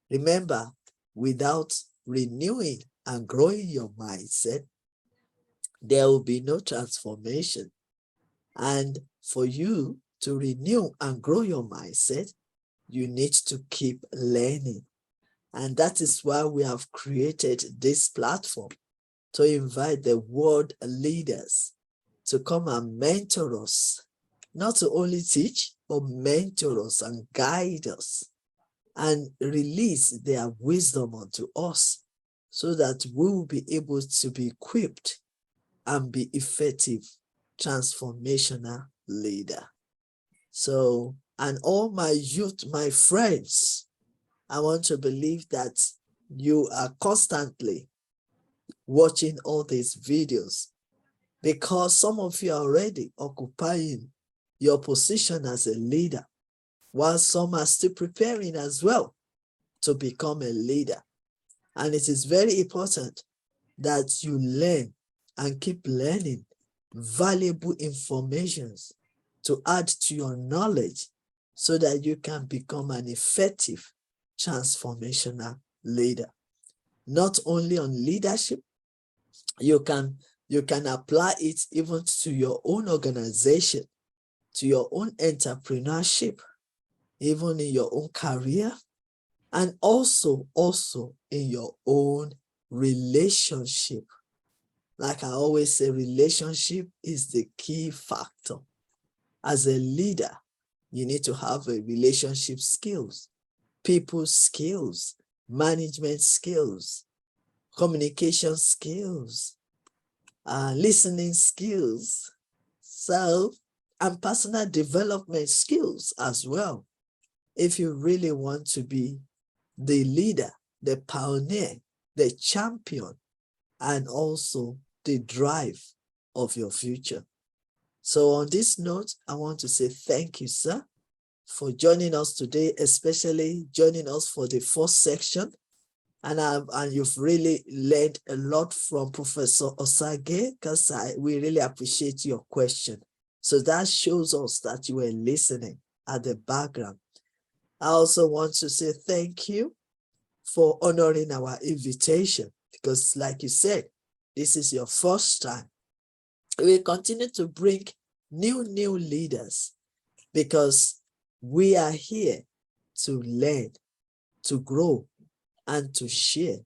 A: Remember, without renewing and growing your mindset, there will be no transformation. And for you to renew and grow your mindset, you need to keep learning. And that is why we have created this platform, to invite the world leaders to come and mentor us not to only teach, but mentor us and guide us and release their wisdom unto us so that we will be able to be equipped and be effective transformational leader. So, and all my youth, my friends, I want to believe that you are constantly watching all these videos because some of you are already occupying your position as a leader, while some are still preparing as well to become a leader. And it is very important that you learn and keep learning valuable informations to add to your knowledge so that you can become an effective transformational leader. Not only on leadership, you can apply it even to your own organization, to your own entrepreneurship, even in your own career, and also in your own relationship. Like I always say, relationship is the key factor. As a leader, you need to have a relationship skills, people skills, management skills, communication skills, listening skills, so, and personal development skills as well. If you really want to be the leader, the pioneer, the champion, and also the drive of your future. So on this note, I want to say thank you, sir, for joining us today, especially joining us for the first section. And you've really learned a lot from Professor Osage, because we really appreciate your question. So that shows us that you were listening at the background. I also want to say thank you for honoring our invitation, because like you said, this is your first time. We continue to bring new leaders because we are here to learn, to grow, and to share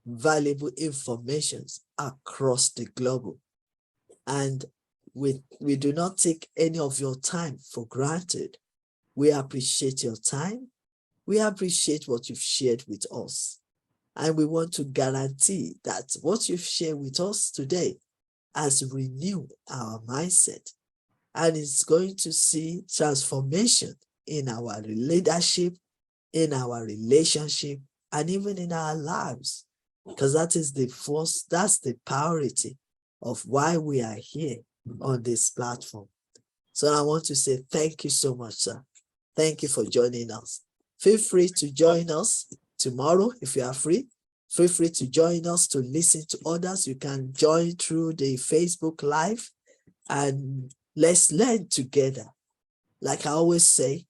A: valuable information across the globe. And we do not take any of your time for granted. We appreciate your time. We appreciate what you've shared with us. And we want to guarantee that what you've shared with us today has renewed our mindset and is going to see transformation in our leadership, in our relationship, and even in our lives. Because that is that's the priority of why we are here on this platform. So I want to say thank you so much, sir. Thank you for joining us. Feel free to join us tomorrow if you are free. Feel free to join us to listen to others. You can join through the Facebook Live and let's learn together. Like I always say,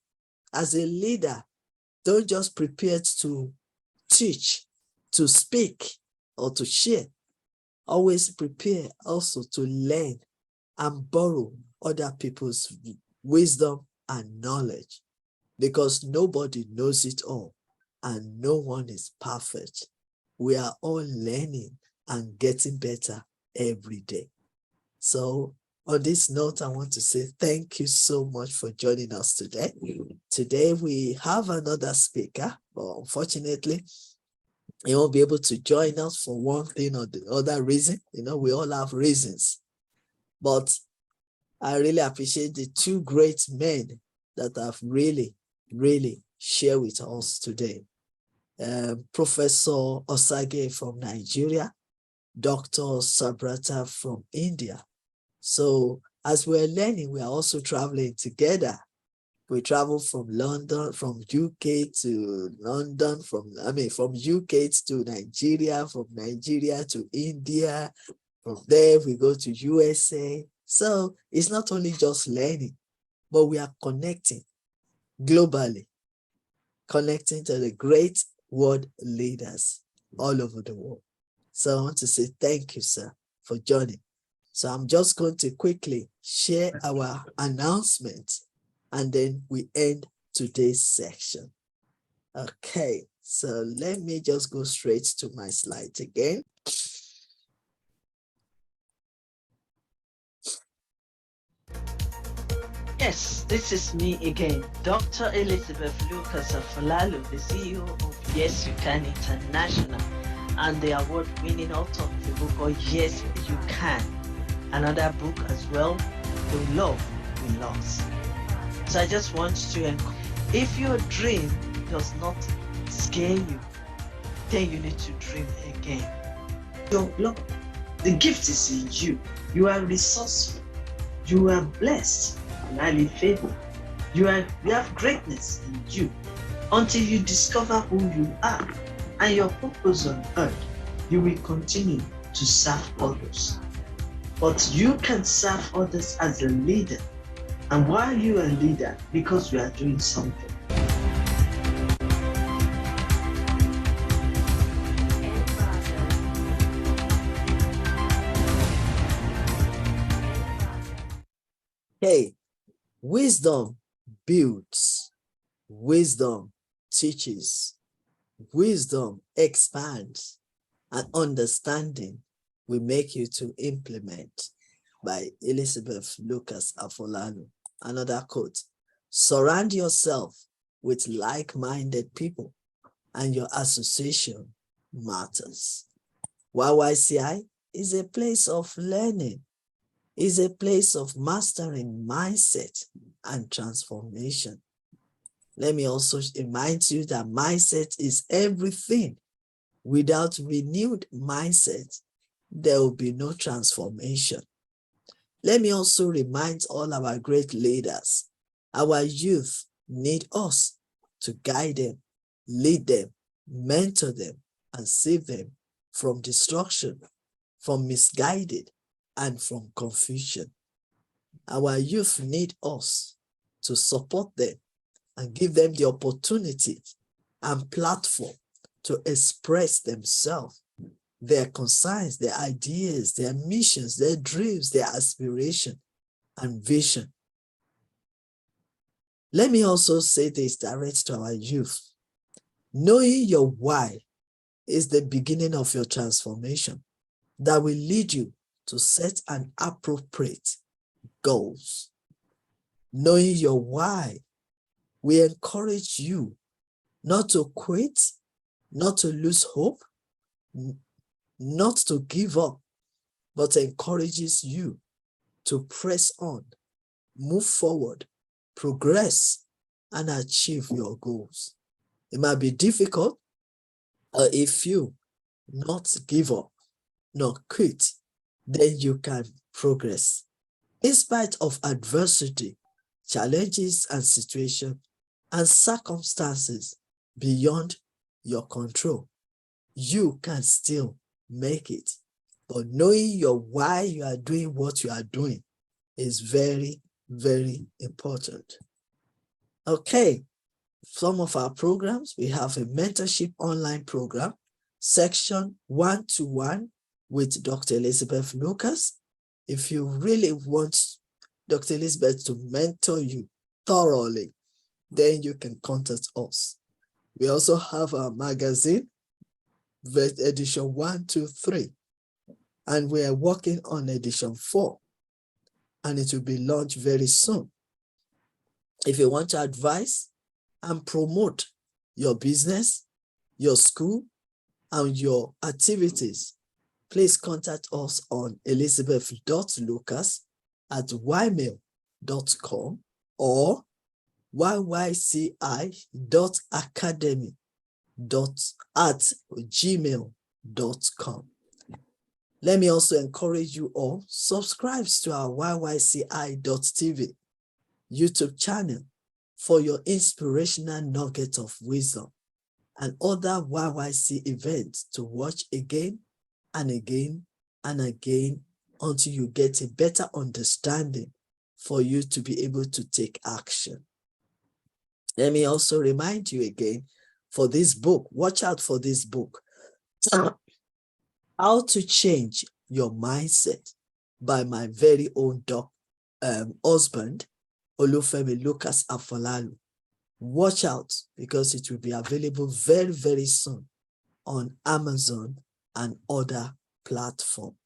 A: as a leader, don't just prepare to teach, to speak, or to share. Always prepare also to learn and borrow other people's wisdom and knowledge, because nobody knows it all and no one is perfect. We are all learning and getting better every day. So on this note, I want to say thank you so much for joining us today. Today we have another speaker, but unfortunately, he won't be able to join us for one thing or the other reason. We all have reasons. But I really appreciate the two great men that have really shared with us today. Professor Osage from Nigeria, Dr. Subrata from India. So as we're learning, we are also traveling together. We travel from London, from UK to London, from UK to Nigeria, from Nigeria to India. From there, we go to USA. So it's not only just learning, but we are connecting globally, connecting to the great world leaders all over the world. So I want to say thank you, sir, for joining. So I'm just going to quickly share our announcement and then we end today's section. Okay, so let me just go straight to my slide again.
C: Yes, this is me again, Dr. Elizabeth Lucas Afolalu, the CEO of Y.Y.C.I International and the award-winning author of the book called Yes, You Can. Another book as well, We Love, We Lost. So I just want to encourage, if your dream does not scare you, then you need to dream again. Your blood, the gift is in you. You are resourceful. You are blessed and highly favored. You have greatness in you. Until you discover who you are and your purpose on earth, you will continue to serve others. But you can serve others as a leader. And why you are a leader? Because you are doing something.
A: Hey, wisdom builds, wisdom teaches, wisdom expands, and understanding will make you to implement. By Elizabeth Lucas Afolalu. Another quote: surround yourself with like-minded people and your association matters. YYCI is a place of learning, is a place of mastering mindset and transformation. Let me also remind you that mindset is everything. Without renewed mindset, there will be no transformation. Let me also remind all our great leaders, our youth need us to guide them, lead them, mentor them, and save them from destruction, from misguided, and from confusion. Our youth need us to support them and give them the opportunity and platform to express themselves, their concerns, their ideas, their missions, their dreams, their aspiration and vision. Let me also say this direct to our youth. Knowing your why is the beginning of your transformation that will lead you to set an appropriate goals. Knowing your why will encourage you not to quit, not to lose hope, not to give up, but encourages you to press on, move forward, progress, and achieve your goals. It might be difficult, or if you not give up, not quit, then you can progress. In spite of adversity, challenges and situations, and circumstances beyond your control, you can still make it. But knowing your why you are doing what you are doing is very, very important. Okay, some of our programs, we have a mentorship online program, section 1-to-1 with Dr. Elizabeth Lucas. If you really want Dr. Elizabeth to mentor you thoroughly, then you can contact us. We also have our magazine, edition 1, 2, 3, and we are working on edition 4, and it will be launched very soon. If you want to advise and promote your business, your school, and your activities, please contact us on elizabeth.lucas@ymail.com or yyci.academy@gmail.com. Let me also encourage you all, subscribe to our YYCI.tv YouTube channel for your inspirational nugget of wisdom and other YYC events to watch again and again and again until you get a better understanding for you to be able to take action. Let me also remind you again for this book, watch out for this book, How to Change Your Mindset by my very own husband, Olufemi Lucas Afolalu. Watch out because it will be available very, very soon on Amazon and other platforms.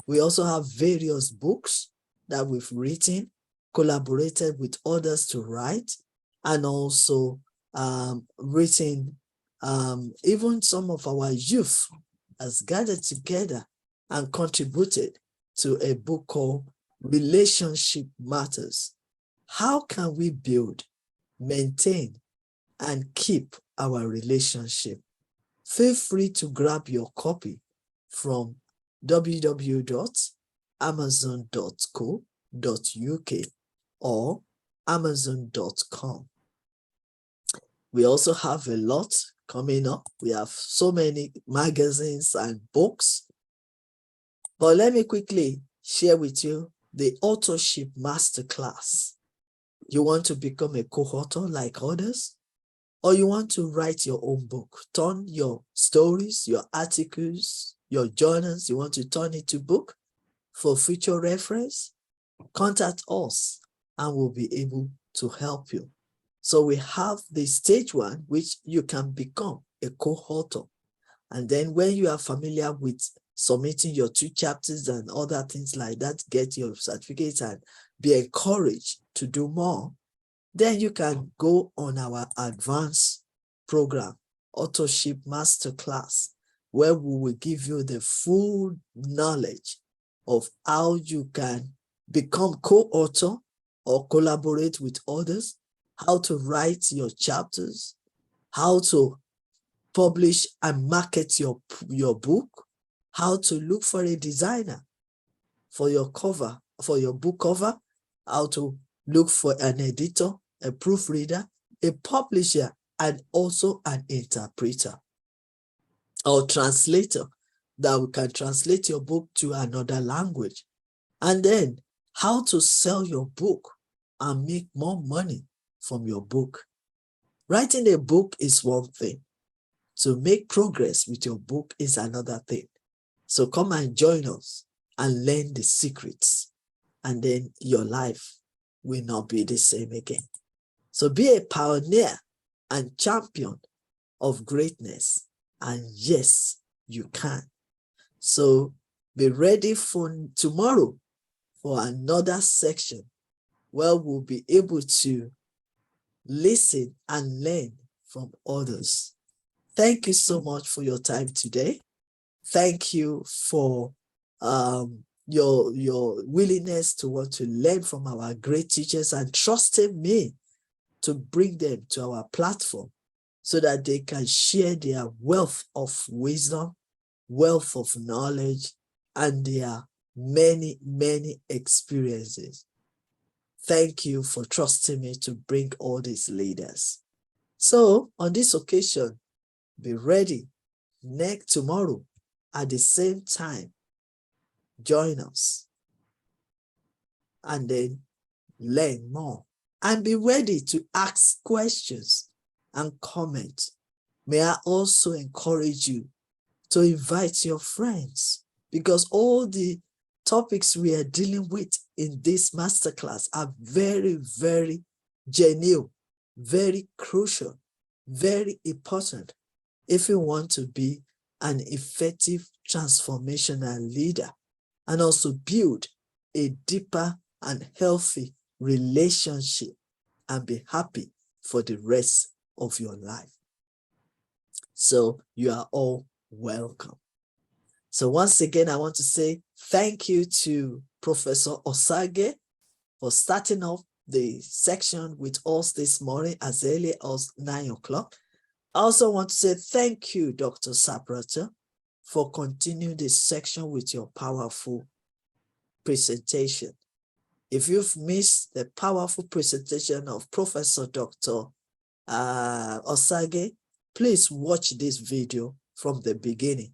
A: We also have various books that we've written collaborated with others to write, and also written, even some of our youth has gathered together and contributed to a book called Relationship Matters. How can we build, maintain, and keep our relationship? Feel free to grab your copy from www.amazon.co.uk or amazon.com. We also have a lot coming up. We have so many magazines and books. But let me quickly share with you the authorship masterclass. You want to become a co-author like others? Or you want to write your own book? Turn your stories, your articles, your journals, you want to turn it to book for future reference? Contact us and we'll be able to help you. So we have the stage one, which you can become a co-author. And then when you are familiar with submitting your 2 chapters and other things like that, get your certificates and be encouraged to do more, then you can go on our advanced program, Authorship Masterclass, where we will give you the full knowledge of how you can become co-author or collaborate with others, how to write your chapters, how to publish and market your book, how to look for a designer for your cover, for your book cover, how to look for an editor, a proofreader, a publisher, and also an interpreter or translator that we can translate your book to another language. And then how to sell your book and make more money from your book. Writing a book is one thing. To make progress with your book is another thing. So come and join us and learn the secrets, and then your life will not be the same again. So be a pioneer and champion of greatness, and yes, you can. So be ready for tomorrow for another section where we'll be able to listen and learn from others. Thank you so much for your time today. Thank you for your willingness to want to learn from our great teachers and trusting me to bring them to our platform so that they can share their wealth of wisdom, wealth of knowledge, and their many, many experiences. Thank you for trusting me to bring all these leaders. So on this occasion, be ready tomorrow at the same time. Join us and then learn more and be ready to ask questions and comment. May I also encourage you to invite your friends, because all the topics we are dealing with in this masterclass are very, very genuine, very crucial, very important if you want to be an effective transformational leader and also build a deeper and healthy relationship and be happy for the rest of your life. So you are all welcome. So once again, I want to say thank you to Professor Osage for starting off the section with us this morning as early as 9 o'clock. I also want to say thank you, Dr. Subrata, for continuing this section with your powerful presentation. If you've missed the powerful presentation of Professor Dr. Osage, please watch this video from the beginning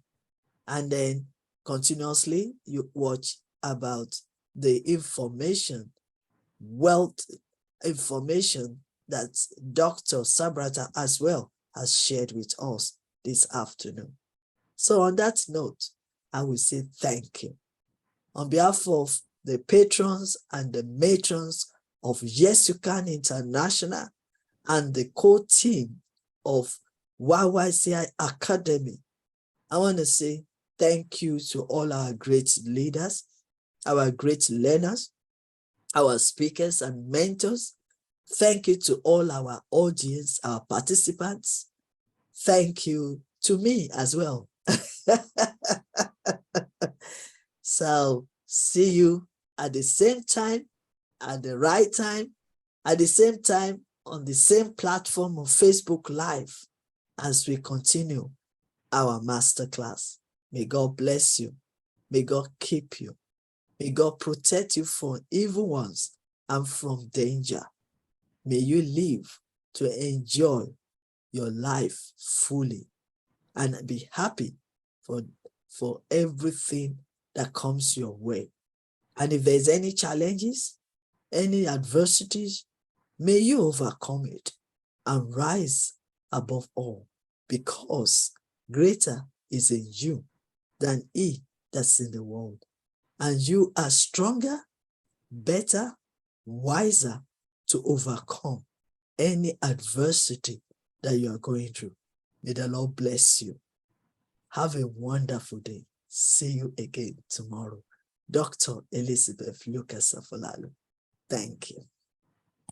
A: and then continuously you watch about the information, wealth information that Dr. Subrata as well has shared with us this afternoon. So on that note, I will say thank you. On behalf of the patrons and the matrons of Yes You Can International and the core team of YYCI Academy, I want to say thank you to all our great leaders, our great learners, our speakers and mentors. Thank you to all our audience, our participants. Thank you to me as well. So see you at the same time, at the right time, at the same time on the same platform of Facebook Live as we continue our masterclass. May God bless you. May God keep you. May God protect you from evil ones and from danger. May you live to enjoy your life fully and be happy for everything that comes your way. And if there's any challenges, any adversities, may you overcome it and rise above all, because greater is in you than he that's in the world. And you are stronger, better, wiser to overcome any adversity that you are going through. May the Lord bless you. Have a wonderful day. See you again tomorrow. Dr. Elizabeth Lucas Afolalu. Thank you.